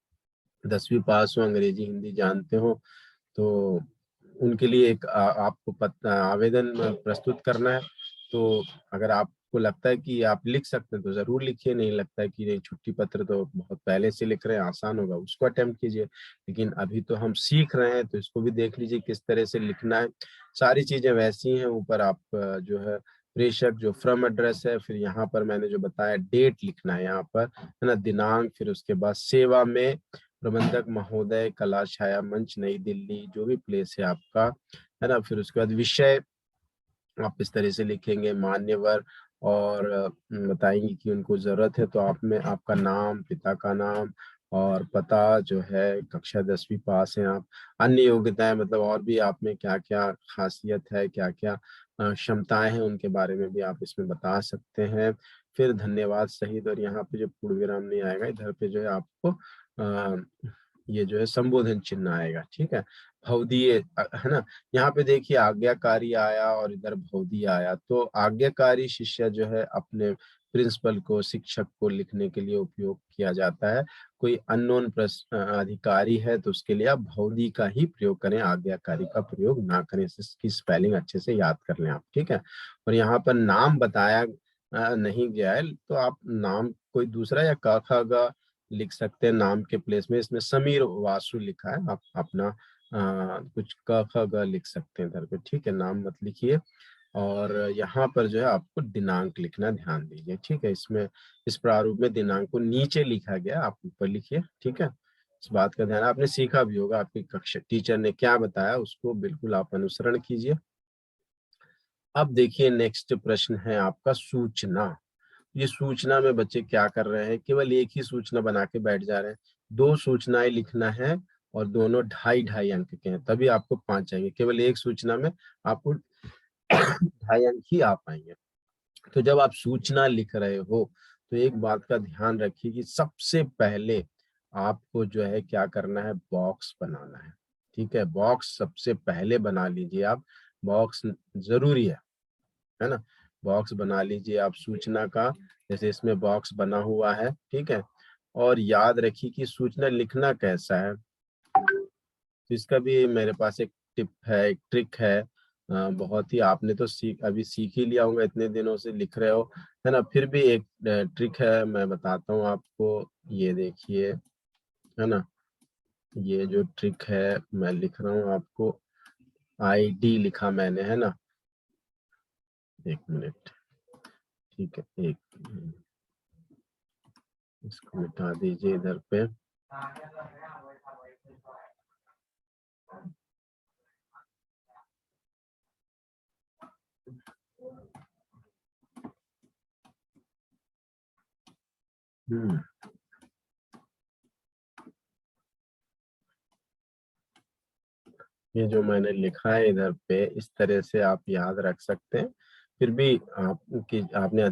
10वीं पास हो, अंग्रेजी हिंदी जानते हो। तो उनके लिए एक आपको आवेदन प्रस्तुत करना है। तो अगर आपको लगता है कि आप लिख सकते हैं तो जरूर लिखिए, नहीं लगता है कि नहीं छुट्टी पत्र तो बहुत पहले से लिख रहे हैं, आसान होगा, उसको अटेम्प्ट कीजिए। लेकिन अभी तो हम सीख रहे हैं तो इसको भी देख लीजिए किस तरह से लिखना है। सारी चीजें वैसी हैं, ऊपर आप जो है प्रेषक जो फ्रॉम एड्रेस है, फिर यहाँ पर मैंने जो बताया डेट लिखना है यहाँ पर, है ना, दिनांक, फिर उसके बाद सेवा में प्रबंधक महोदय, कला छाया मंच, नई दिल्ली, जो भी प्लेस है आपका, है ना। फिर उसके बाद विषय आप इस तरह से लिखेंगे मान्यवर, और बताएंगे कि उनको जरूरत है तो आप में आपका नाम, पिता का नाम और पता जो है, कक्षा 10वीं पास हैं आप, अन्य योग्यताएं मतलब और भी आप में क्या क्या खासियत है, क्या क्या क्षमताएं हैं, उनके बारे में भी आप इसमें बता सकते हैं। फिर धन्यवाद सहित, और यहाँ पे जो पूर्ण विराम नहीं आएगा, इधर पे जो है आपको ये जो है संबोधन चिन्ह आएगा, ठीक है। भवदीय है ना, यहाँ पे देखिए आज्ञाकारी आया और इधर भवदीय आया। तो आज्ञाकारी शिष्य जो है अपने प्रिंसिपल को, शिक्षक को लिखने के लिए उपयोग किया जाता है। कोई अननोन अधिकारी है तो उसके लिए आप भवदी का ही प्रयोग करें, आज्ञाकारी का प्रयोग ना करें। इसकी स्पेलिंग अच्छे से याद कर लें आप, ठीक है। और यहाँ पर नाम बताया नहीं गया है तो आप नाम कोई दूसरा या क ख ग लिख सकते हैं नाम के प्लेस में। इसमें समीर वासु लिखा है, आप अपना कुछ क ख ग लिख सकते हैं इधर पे, ठीक है, नाम मत लिखिए। और यहाँ पर जो है आपको दिनांक लिखना, ध्यान दीजिए, ठीक है। इसमें इस प्रारूप में दिनांक को नीचे लिखा गया, आप ऊपर लिखिए, ठीक है। इस बात का ध्यान, आपने सीखा भी होगा, आपकी कक्षा टीचर ने क्या बताया उसको बिल्कुल आप अनुसरण कीजिए। अब देखिए नेक्स्ट प्रश्न है आपका सूचना। ये सूचना में बच्चे क्या कर रहे हैं, केवल एक ही सूचना बना के बैठ जा रहे हैं। 2 सूचनाएं लिखना है और दोनों 2.5-2.5 अंक के हैं, तभी आपको 5 आएंगे। केवल एक सूचना में आपको 2.5 अंक ही आ पाएंगे। तो जब आप सूचना लिख रहे हो तो एक बात का ध्यान रखिए कि सबसे पहले आपको जो है क्या करना है, बॉक्स बनाना है, ठीक है। बॉक्स सबसे पहले बना लीजिए आप, बॉक्स जरूरी है ना। बॉक्स बना लीजिए आप सूचना का, जैसे इसमें बॉक्स बना हुआ है, ठीक है। और याद रखिए कि सूचना लिखना कैसा है, तो इसका भी मेरे पास एक टिप है, एक ट्रिक है। बहुत ही आपने तो अभी सीख ही लिया होगा, इतने दिनों से लिख रहे हो, है ना। फिर भी एक ट्रिक है, मैं बताता हूँ आपको। ये देखिए, है ना, ये जो ट्रिक है मैं लिख रहा हूँ आपको, ID लिखा मैंने, है ना। एक मिनट, ठीक है, एक इसको मिटा दीजिए इधर पे। हम्म ये जो मैंने लिखा है इधर पे, इस तरह से आप याद रख सकते हैं। फिर भी आपने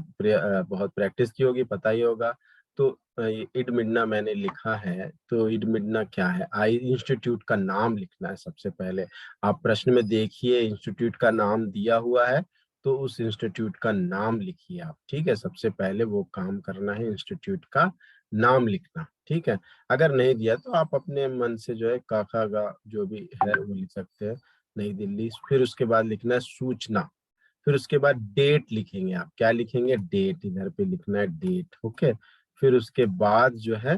बहुत प्रैक्टिस की होगी, पता ही होगा। तो ये इड मिडना मैंने लिखा है, तो इड मिडना क्या है, आई इंस्टीट्यूट का नाम लिखना है सबसे पहले। आप प्रश्न में देखिए इंस्टीट्यूट का नाम दिया हुआ है तो उस इंस्टीट्यूट का नाम लिखिए आप, ठीक है। सबसे पहले वो काम करना है, इंस्टीट्यूट का नाम लिखना, ठीक है। अगर नहीं दिया तो आप अपने मन से जो है काका गा जो भी है वो लिख सकते हैं, नई दिल्ली। फिर उसके बाद लिखना है सूचना, फिर उसके बाद डेट लिखेंगे आप, क्या लिखेंगे, डेट, इधर पे लिखना है डेट, ओके। फिर उसके बाद जो है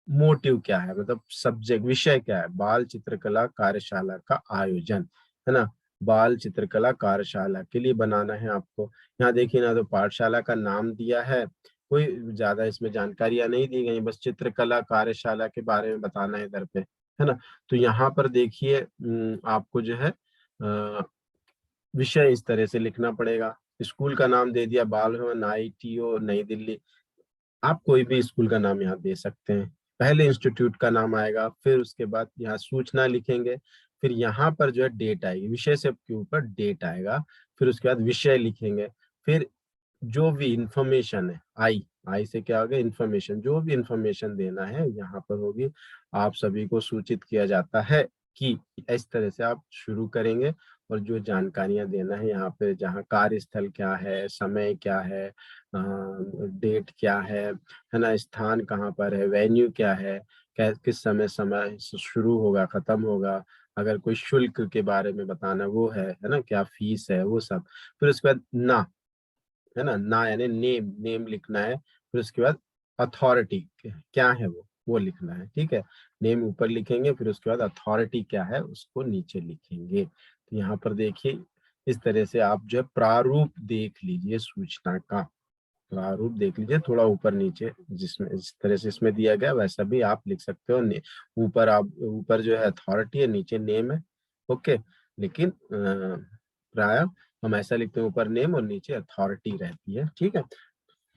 मोटिव क्या है, मतलब सब्जेक्ट, विषय क्या है, बाल चित्रकला कार्यशाला का आयोजन, है ना। बाल चित्रकला कार्यशाला के लिए बनाना है आपको। यहाँ देखिए ना, तो पाठशाला का नाम दिया है, कोई ज्यादा इसमें जानकारियां नहीं दी गई, बस चित्रकला कार्यशाला के बारे में बताना है इधर पे, है ना। तो यहाँ पर देखिए आपको जो है विषय इस तरह से लिखना पड़ेगा। स्कूल का नाम दे दिया बाल भवन ITO नई दिल्ली, आप कोई भी स्कूल का नाम यहाँ दे सकते हैं। पहले इंस्टीट्यूट का नाम आएगा, फिर उसके बाद यहाँ सूचना लिखेंगे, फिर यहाँ पर जो है डेट आएगी, विषय से के ऊपर डेट आएगा, फिर उसके बाद विषय लिखेंगे, फिर जो भी इंफॉर्मेशन है, आई से क्या होगा, इंफॉर्मेशन, जो भी इंफॉर्मेशन देना है यहाँ पर होगी। आप सभी को सूचित किया जाता है कि इस तरह से आप शुरू करेंगे, और जो जानकारियां देना है यहाँ पे, जहाँ कार्यस्थल क्या है, समय क्या है, डेट क्या है ना, स्थान कहाँ पर है, वेन्यू क्या है, किस समय समय शुरू होगा खत्म होगा, अगर कोई शुल्क के बारे में बताना वो है ना, क्या फीस है, वो सब। फिर उसके बाद ना, है ना यानी नेम, नेम लिखना है। फिर उसके बाद अथॉरिटी क्या है वो लिखना है, ठीक है। नेम ऊपर लिखेंगे, फिर उसके बाद अथॉरिटी क्या है उसको नीचे लिखेंगे। तो यहाँ पर देखिए इस तरह से आप जो है प्रारूप देख लीजिए, सूचना का प्रारूप देख लीजिए, थोड़ा ऊपर नीचे जिसमें इस तरह से इसमें दिया गया वैसा भी आप लिख सकते हो। ऊपर आप, ऊपर जो है अथॉरिटी है, नीचे नेम है, ओके। लेकिन प्राय हम ऐसा लिखते हैं, ऊपर नेम और नीचे अथॉरिटी रहती है, ठीक है।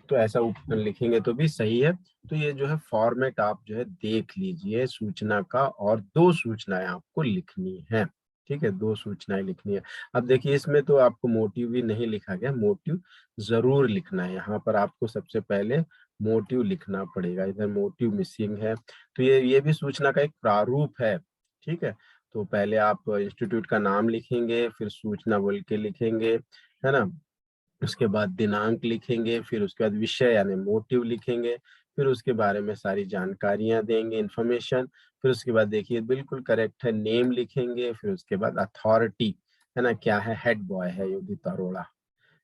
तो ऐसा ऊपर लिखेंगे तो भी सही है। तो ये जो है फॉर्मेट आप जो है देख लीजिए सूचना का, और 2 सूचनाएं आपको लिखनी है, ठीक है, 2 सूचनाएं लिखनी है। अब देखिए इसमें तो आपको मोटिव भी नहीं लिखा गया, मोटिव जरूर लिखना है। यहाँ पर आपको सबसे पहले मोटिव लिखना पड़ेगा, इधर मोटिव मिसिंग है। तो ये भी सूचना का एक प्रारूप है, ठीक है। तो पहले आप इंस्टीट्यूट का नाम लिखेंगे, फिर सूचना बोल के लिखेंगे, है ना। उसके बाद दिनांक लिखेंगे, फिर उसके बाद विषय यानी मोटिव लिखेंगे, फिर उसके बारे में सारी जानकारियां देंगे, इंफॉर्मेशन। फिर उसके बाद देखिए बिल्कुल करेक्ट है, नेम लिखेंगे, फिर उसके बाद अथॉरिटी, है ना, क्या है, हेड बॉय है योगिता अरोड़ा।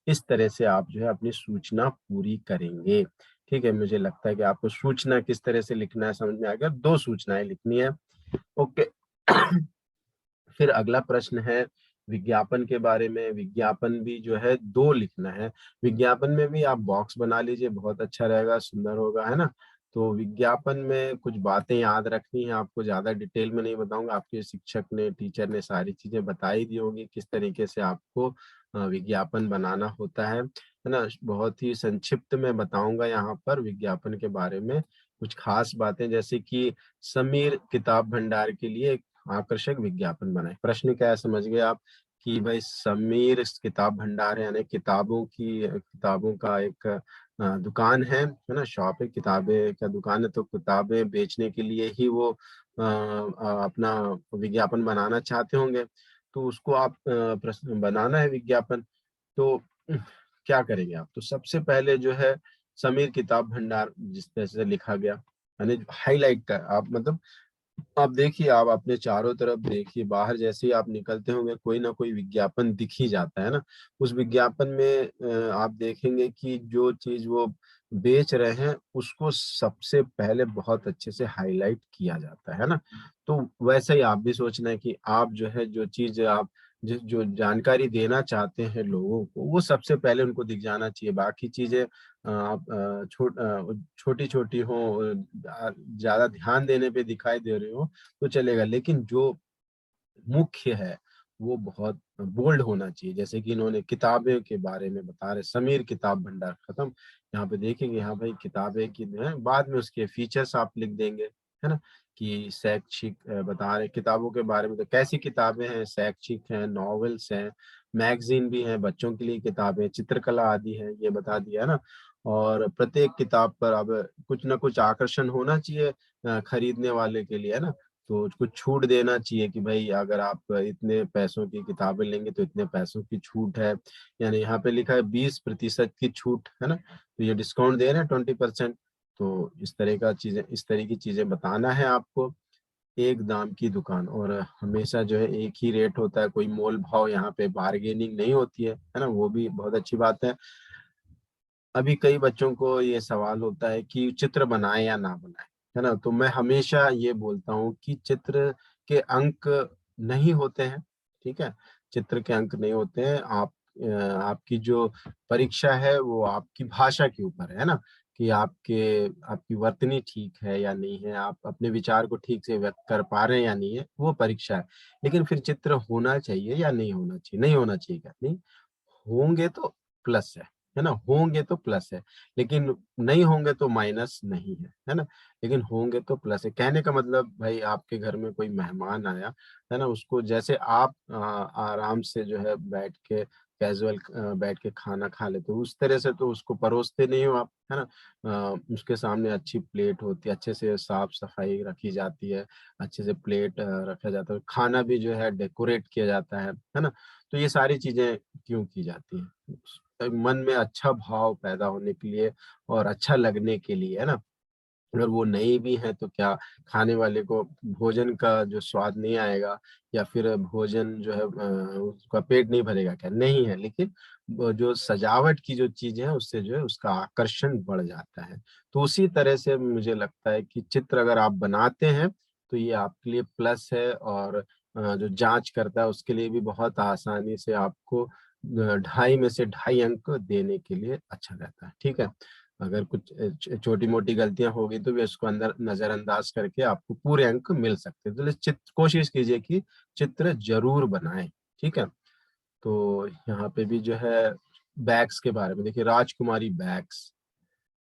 इस तरह से आप जो है अपनी सूचना पूरी करेंगे, ठीक है। मुझे लगता है कि आपको सूचना किस तरह से लिखना है समझ में आ गया, 2 सूचनाएं लिखनी है, ओके। फिर अगला प्रश्न है विज्ञापन के बारे में। विज्ञापन भी जो है 2 लिखना है। विज्ञापन में भी आप बॉक्स बना लीजिए, बहुत अच्छा रहेगा, सुंदर होगा, है ना। तो विज्ञापन में कुछ बातें याद रखनी है आपको, ज्यादा डिटेल में नहीं बताऊंगा, आपके शिक्षक ने, टीचर ने सारी चीजें बताई दी होगी किस तरीके से आपको विज्ञापन बनाना होता है ना। बहुत ही संक्षिप्त में बताऊंगा यहाँ पर विज्ञापन के बारे में कुछ खास बातें, जैसे कि समीर किताब भंडार के लिए आकर्षक विज्ञापन बनाए। प्रश्न क्या है समझ गए आप, कि भाई समीर किताब भंडार है, यानी किताबों का एक दुकान है ना, शॉप है, किताबें का दुकान है, तो किताबें बेचने के लिए ही वो अपना विज्ञापन बनाना चाहते होंगे। तो उसको आप प्रश्न बनाना है विज्ञापन। तो क्या करेंगे आप, तो सबसे पहले जो है समीर किताब भंडार जिस तरह से लिखा गया, यानी हाईलाइट का आप, मतलब आप देखिए, आप अपने चारों तरफ देखिए, बाहर जैसे ही आप निकलते होंगे कोई ना कोई विज्ञापन दिख ही जाता है ना। उस विज्ञापन में आप देखेंगे कि जो चीज वो बेच रहे हैं उसको सबसे पहले बहुत अच्छे से हाईलाइट किया जाता है ना। तो वैसे ही आप भी सोचना है कि आप जो है जो चीज आप जो जानकारी देना चाहते हैं लोगों को, वो सबसे पहले उनको दिख जाना चाहिए। बाकी चीजें आप छोटी छोटी हो, ज्यादा ध्यान देने पे दिखाई दे रही हो तो चलेगा, लेकिन जो मुख्य है वो बहुत बोल्ड होना चाहिए। जैसे कि इन्होंने किताबें के बारे में बता रहे, समीर किताब भंडार, खत्म। यहाँ पे देखेंगे, यहाँ भाई किताबें की है, बाद में उसके फीचर्स आप लिख देंगे, है ना। कि शैक्षिक बता रहे किताबों के बारे में, तो कैसी किताबें हैं, शैक्षिक हैं, नॉवेल्स हैं, मैगजीन भी हैं, बच्चों के लिए किताबें, चित्रकला आदि है, ये बता दिया है ना। और प्रत्येक किताब पर अब कुछ ना कुछ आकर्षण होना चाहिए खरीदने वाले के लिए, है ना। तो कुछ छूट देना चाहिए कि भाई अगर आप इतने पैसों की किताबें लेंगे तो इतने पैसों की छूट है, यानी यहाँ पे लिखा है 20% की छूट, है ना, तो ये डिस्काउंट दे रहे हैं 20%। तो इस तरह की चीजें बताना है आपको। एक दाम की दुकान, और हमेशा जो है एक ही रेट होता है, कोई मोल भाव यहाँ पे बार्गेनिंग नहीं होती है ना, वो भी बहुत अच्छी बात है। अभी कई बच्चों को ये सवाल होता है कि चित्र बनाए या ना बनाए, है ना, तो मैं हमेशा ये बोलता हूँ कि चित्र के अंक नहीं होते हैं, ठीक है, चित्र के अंक नहीं होते हैं। आपकी जो परीक्षा है वो आपकी भाषा के ऊपर है ना, कि आपकी वर्तनी ठीक है या नहीं है, आप अपने विचार को ठीक से व्यक्त कर पा रहे हैं या नहीं है, वो परीक्षा है। लेकिन फिर चित्र होना चाहिए या नहीं होना चाहिए? नहीं होना चाहिए क्या? नहीं होंगे तो प्लस है ना, होंगे तो प्लस है, लेकिन नहीं होंगे तो माइनस नहीं है ना, लेकिन होंगे तो प्लस है। कहने का मतलब भाई आपके घर में कोई मेहमान आया, है ना, उसको जैसे आप आराम से जो है बैठ के कैजुअल बैठ के खाना खा लेते हो, उस तरह से तो उसको परोसते नहीं हो आप, है ना। उसके सामने अच्छी प्लेट होती है, अच्छे से साफ सफाई रखी जाती है, अच्छे से प्लेट रखा जाता है, खाना भी जो है डेकोरेट किया जाता है ना। तो ये सारी चीजें क्यों की जाती है? मन में अच्छा भाव पैदा होने के लिए और अच्छा लगने के लिए, है ना। अगर वो नहीं भी है तो क्या खाने वाले को भोजन का जो स्वाद नहीं आएगा, या फिर भोजन जो है उसका पेट नहीं भरेगा क्या? नहीं है, लेकिन वो जो सजावट की जो चीज है उससे जो है उसका आकर्षण बढ़ जाता है। तो उसी तरह से मुझे लगता है कि चित्र अगर आप बनाते हैं तो ये आपके लिए प्लस है, और जो जांच करता है उसके लिए भी बहुत आसानी से आपको 2.5 में से 2.5 अंक देने के लिए अच्छा रहता है, ठीक है। अगर कुछ छोटी मोटी गलतियां होगी तो भी उसको अंदर नजरअंदाज करके आपको पूरे अंक मिल सकते हैं। तो चित्र कोशिश कीजिए कि चित्र जरूर बनाएं, ठीक है। तो यहाँ पे भी जो है बैग्स के बारे में देखिए, राजकुमारी बैग्स,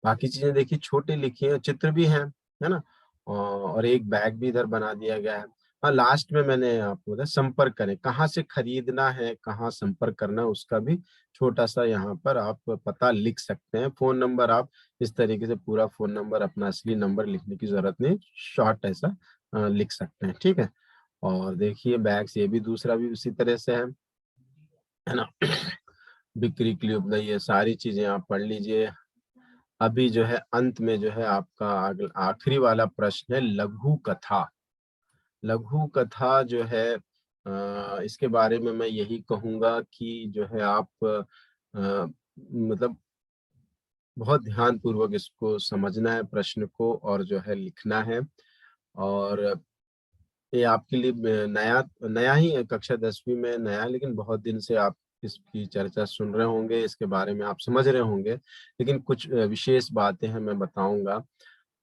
बाकी चीजें देखिए छोटे लिखी हैं, चित्र भी हैं, है ना, और एक बैग भी इधर बना दिया गया है। हाँ, लास्ट में मैंने आपको बताया संपर्क करें, कहाँ से खरीदना है, कहाँ संपर्क करना है, उसका भी छोटा सा यहाँ पर आप पता लिख सकते हैं। फोन नंबर आप इस तरीके से पूरा फोन नंबर, अपना असली नंबर लिखने की जरूरत नहीं, शॉर्ट ऐसा लिख सकते हैं, ठीक है। और देखिए बैग्स, ये भी दूसरा भी उसी तरह से है ना। बिक्री के लिए उपलब्ध, ये सारी चीजें आप पढ़ लीजिए। अभी जो है अंत में जो है आपका आखिरी वाला प्रश्न है लघु कथा। लघु कथा जो है इसके बारे में मैं यही कहूंगा कि जो है आप मतलब बहुत ध्यान पूर्वक इसको समझना है प्रश्न को, और जो है लिखना है। और ये आपके लिए नया नया ही है, कक्षा 10वीं में नया, लेकिन बहुत दिन से आप इसकी चर्चा सुन रहे होंगे, इसके बारे में आप समझ रहे होंगे, लेकिन कुछ विशेष बातें हैं मैं बताऊंगा,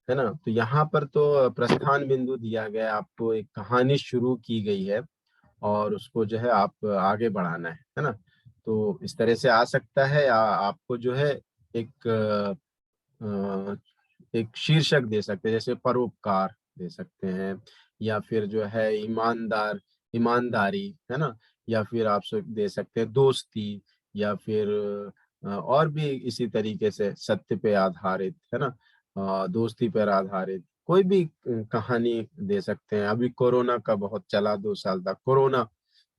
है ना। तो यहाँ पर तो प्रस्थान बिंदु दिया गया है, आपको एक कहानी शुरू की गई है और उसको जो है आप आगे बढ़ाना है ना। तो इस तरह से आ सकता है, आपको जो है एक अ, एक शीर्षक दे सकते हैं, जैसे परोपकार दे सकते हैं, या फिर जो है ईमानदारी, है ना, या फिर आप दे सकते हैं दोस्ती, या फिर और भी इसी तरीके से सत्य पे आधारित, है ना, दोस्ती पर आधारित कोई भी कहानी दे सकते हैं। अभी कोरोना का बहुत चला, 2 साल तक कोरोना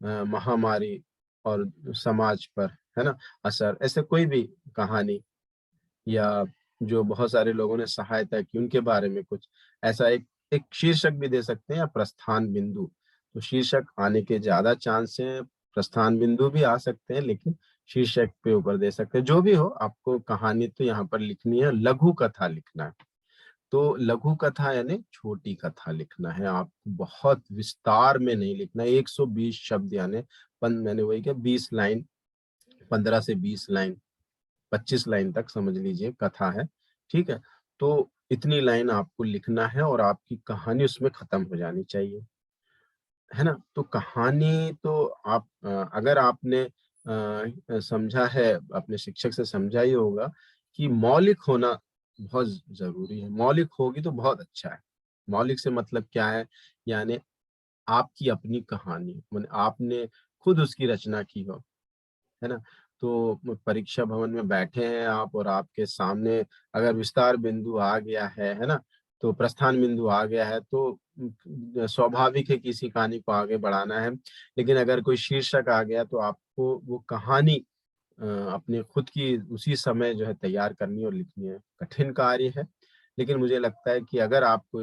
महामारी और समाज पर, है ना, असर, ऐसे कोई भी कहानी, या जो बहुत सारे लोगों ने सहायता की उनके बारे में कुछ ऐसा एक एक शीर्षक भी दे सकते हैं, या प्रस्थान बिंदु। तो शीर्षक आने के ज्यादा चांस हैं, प्रस्थान बिंदु भी आ सकते हैं, लेकिन शीर्षक पे ऊपर दे सकते हैं। जो भी हो, आपको कहानी तो यहाँ पर लिखनी है, लघु कथा लिखना है। तो लघु कथा यानी छोटी कथा लिखना है, आपको बहुत विस्तार में नहीं लिखना है। 120 शब्द यानी मैंने वही किया, 20 लाइन, 15 से 20 लाइन, 25 लाइन तक समझ लीजिए कथा है, ठीक है। तो इतनी लाइन आपको लिखना है और आपकी कहानी उसमें खत्म हो जानी चाहिए, है ना। तो कहानी तो आप अगर आपने समझा है, अपने शिक्षक से समझा ही होगा कि मौलिक होना बहुत जरूरी है। मौलिक होगी तो बहुत अच्छा है। मौलिक से मतलब क्या है? यानी आपकी अपनी कहानी, माने आपने खुद उसकी रचना की हो, है ना। तो परीक्षा भवन में बैठे हैं आप, और आपके सामने अगर विस्तार बिंदु आ गया है ना, तो प्रस्थान बिंदु आ गया है, तो स्वाभाविक है किसी कहानी को आगे बढ़ाना है। लेकिन अगर कोई शीर्षक आ गया तो आपको वो कहानी अपने खुद की उसी समय जो है तैयार करनी और लिखनी है। कठिन कार्य है, लेकिन मुझे लगता है कि अगर आपको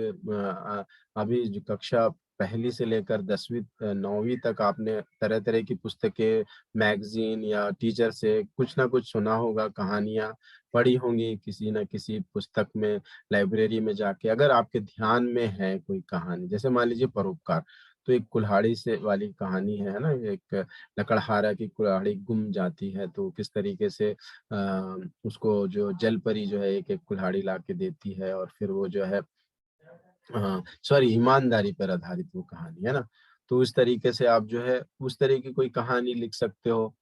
अभी जो कक्षा पहली से लेकर 10वीं 9वीं तक आपने तरह तरह की पुस्तकें, मैगजीन या टीचर से कुछ ना कुछ सुना होगा, कहानियां पढ़ी होंगी किसी न किसी पुस्तक में, लाइब्रेरी में जाके। अगर आपके ध्यान में है कोई कहानी, जैसे मान लीजिए परोपकार, तो एक कुल्हाड़ी से वाली कहानी है ना, एक लकड़हारा की कुल्हाड़ी गुम जाती है, तो किस तरीके से उसको जो जल परी जो है एक एक कुल्हाड़ी ला के देती है, और फिर वो जो है सॉरी ईमानदारी पर आधारित वो कहानी है ना। तो इस तरीके से आप जो है उस तरह की कोई कहानी लिख सकते हो,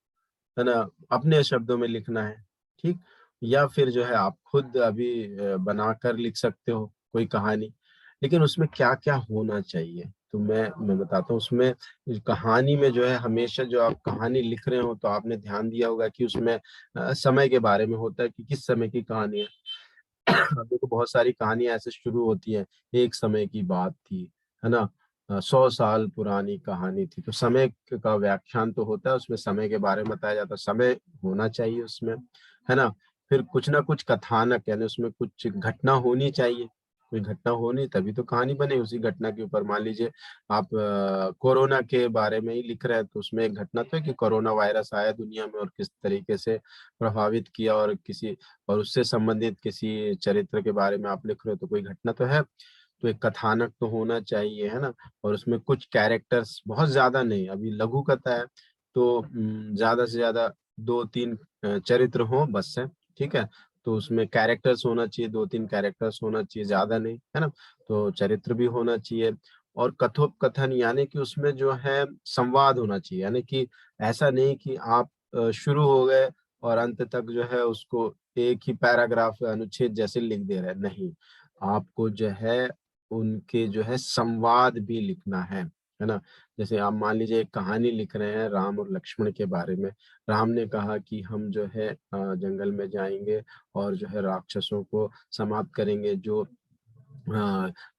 है ना, अपने शब्दों में लिखना है, ठीक। या फिर जो है आप खुद अभी बनाकर लिख सकते हो कोई कहानी, लेकिन उसमें क्या क्या होना चाहिए तो मैं बताता हूँ। उसमें कहानी में जो है हमेशा जो आप कहानी लिख रहे हो तो आपने ध्यान दिया होगा कि उसमें समय के बारे में होता है कि किस समय की कहानी है। अब देखो बहुत सारी कहानियां ऐसे शुरू होती हैं, एक समय की बात थी, है ना, 100 साल पुरानी कहानी थी, तो समय का व्याख्यान तो होता है, उसमें समय के बारे में बताया जाता है, समय होना चाहिए उसमें, है ना। फिर कुछ ना कुछ कथानक, यानी उसमें कुछ घटना होनी चाहिए, कोई घटना होनी तभी तो कहानी बने उसी घटना के ऊपर। मान लीजिए आप कोरोना के बारे में ही लिख रहे हैं, तो उसमें एक घटना तो है कि कोरोना वायरस आया दुनिया में और किस तरीके से प्रभावित किया, और उससे संबंधित किसी चरित्र के बारे में आप लिख रहे हो तो कोई घटना तो है, तो एक कथानक तो होना चाहिए, है ना। और उसमें कुछ कैरेक्टर्स, बहुत ज्यादा नहीं, अभी लघु कथा है तो ज्यादा से ज्यादा 2-3 चरित्र हो बस है, ठीक है। तो उसमें कैरेक्टर्स होना चाहिए, 2-3 कैरेक्टर्स होना चाहिए, ज्यादा नहीं, है ना। तो चरित्र भी होना चाहिए, और कथोपकथन यानी कि उसमें जो है संवाद होना चाहिए, यानी कि ऐसा नहीं कि आप शुरू हो गए और अंत तक जो है उसको एक ही पैराग्राफ अनुच्छेद जैसे लिख दे रहे हैं, नहीं। आपको जो है उनके जो है संवाद भी लिखना है ना। जैसे आप मान लीजिए एक कहानी लिख रहे हैं राम और लक्ष्मण के बारे में। राम ने कहा कि हम जो है जंगल में जाएंगे और जो है राक्षसों को समाप्त करेंगे जो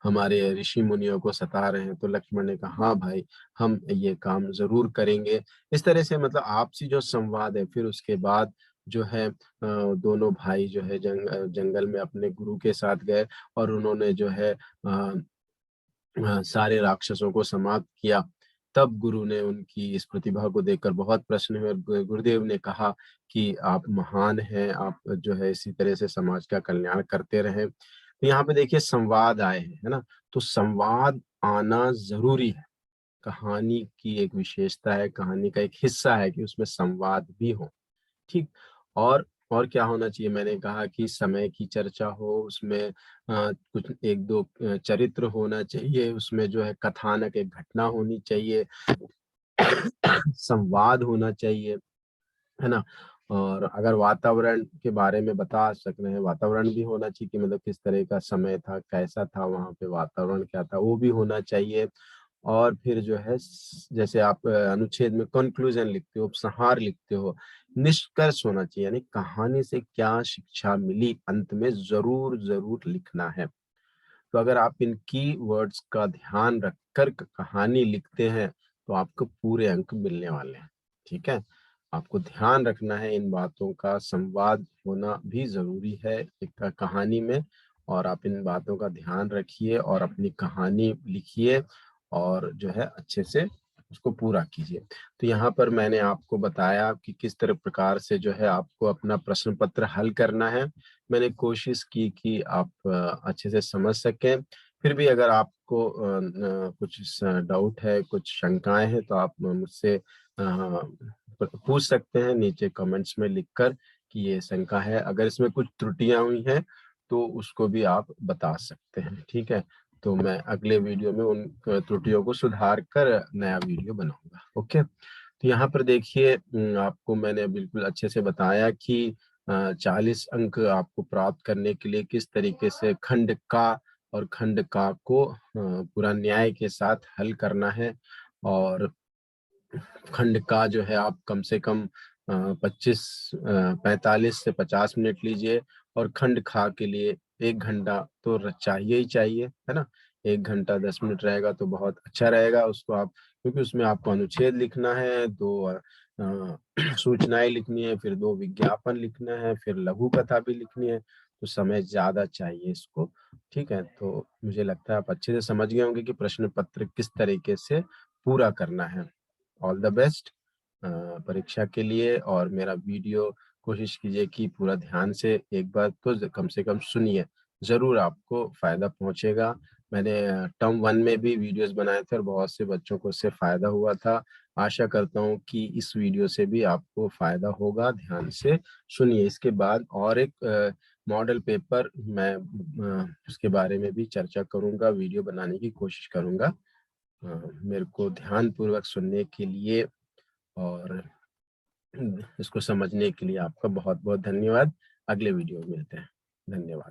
हमारे ऋषि मुनियों को सता रहे हैं। तो लक्ष्मण ने कहा हाँ भाई, हम ये काम जरूर करेंगे। इस तरह से मतलब आपसी जो संवाद है, फिर उसके बाद जो है दोनों भाई जो है जंगल में अपने गुरु के साथ गए और उन्होंने जो है सारे राक्षसों को समाप्त किया। तब गुरु ने उनकी इस प्रतिभा को देखकर बहुत प्रसन्न हुए और गुरुदेव ने कहा कि आप महान हैं, आप जो है इसी तरह से समाज का कल्याण करते रहें। तो यहाँ पे देखिए संवाद आए हैं, है ना। तो संवाद आना जरूरी है, कहानी की एक विशेषता है, कहानी का एक हिस्सा है कि उसमें संवाद भी हो, ठीक। और क्या होना चाहिए, मैंने कहा कि समय की चर्चा हो उसमें, कुछ एक दो चरित्र होना चाहिए उसमें, जो है कथानक, एक घटना होनी चाहिए, संवाद होना चाहिए, है ना। और अगर वातावरण के बारे में बता सक रहे हैं, वातावरण भी होना चाहिए कि मतलब किस तरह का समय था, कैसा था वहाँ पे, वातावरण क्या था, वो भी होना चाहिए। और फिर जो है जैसे आप अनुच्छेद में कंक्लूजन लिखते हो, उपसंहार लिखते हो, निष्कर्ष होना चाहिए, यानी कहानी से क्या शिक्षा मिली अंत में जरूर जरूर लिखना है। तो अगर आप इन की वर्ड्स का ध्यान रखकर कहानी लिखते हैं तो आपको पूरे अंक मिलने वाले हैं, ठीक है। आपको ध्यान रखना है इन बातों का, संवाद होना भी जरूरी है एक कहानी में, और आप इन बातों का ध्यान रखिए और अपनी कहानी लिखिए और जो है अच्छे से उसको पूरा कीजिए। तो यहाँ पर मैंने आपको बताया कि किस तरह प्रकार से जो है आपको अपना प्रश्न पत्र हल करना है। मैंने कोशिश की कि आप अच्छे से समझ सकें। फिर भी अगर आपको कुछ डाउट है, कुछ शंकाएं हैं, तो आप मुझसे पूछ सकते हैं नीचे कमेंट्स में लिखकर कि ये शंका है। अगर इसमें कुछ त्रुटियां हुई हैं तो उसको भी आप बता सकते हैं, ठीक है। तो मैं अगले वीडियो में उन त्रुटियों को सुधार कर नया वीडियो बनाऊंगा। ओके, तो यहाँ पर देखिए आपको मैंने बिल्कुल अच्छे से बताया कि 40 अंक आपको प्राप्त करने के लिए किस तरीके से खंड का और खंड का को पूरा न्याय के साथ हल करना है। और खंड का जो है आप कम से कम 45 से 50 मिनट लीजिए, और खंड खा के लिए 1 घंटा तो चाहिए ही चाहिए, है ना? 1 घंटा 10 मिनट रहेगा तो बहुत अच्छा रहेगा। उसको आप, क्योंकि उसमें आपको अनुच्छेद लिखना है, 2 सूचनाएँ लिखनी है, फिर 2 विज्ञापन लिखना है, फिर लघु कथा भी लिखनी है, तो समय ज़्यादा चाहिए इसको, ठीक है? तो मुझे लगता है आप अच्छे से समझ गए होंगे कि प्रश्न पत्र किस तरीके से पूरा करना है। ऑल द बेस्ट परीक्षा के लिए, और मेरा वीडियो कोशिश कीजिए कि पूरा ध्यान से एक बार तो कम से कम सुनिए, ज़रूर आपको फ़ायदा पहुँचेगा। मैंने टर्म 1 में भी वीडियोज़ बनाए थे और बहुत से बच्चों को उससे फ़ायदा हुआ था। आशा करता हूँ कि इस वीडियो से भी आपको फ़ायदा होगा, ध्यान से सुनिए। इसके बाद और एक मॉडल पेपर मैं उसके बारे में भी चर्चा करूँगा, वीडियो बनाने की कोशिश करूँगा। मेरे को ध्यानपूर्वक सुनने के लिए और इसको समझने के लिए आपका बहुत-बहुत धन्यवाद। अगले वीडियो में मिलते हैं। धन्यवाद।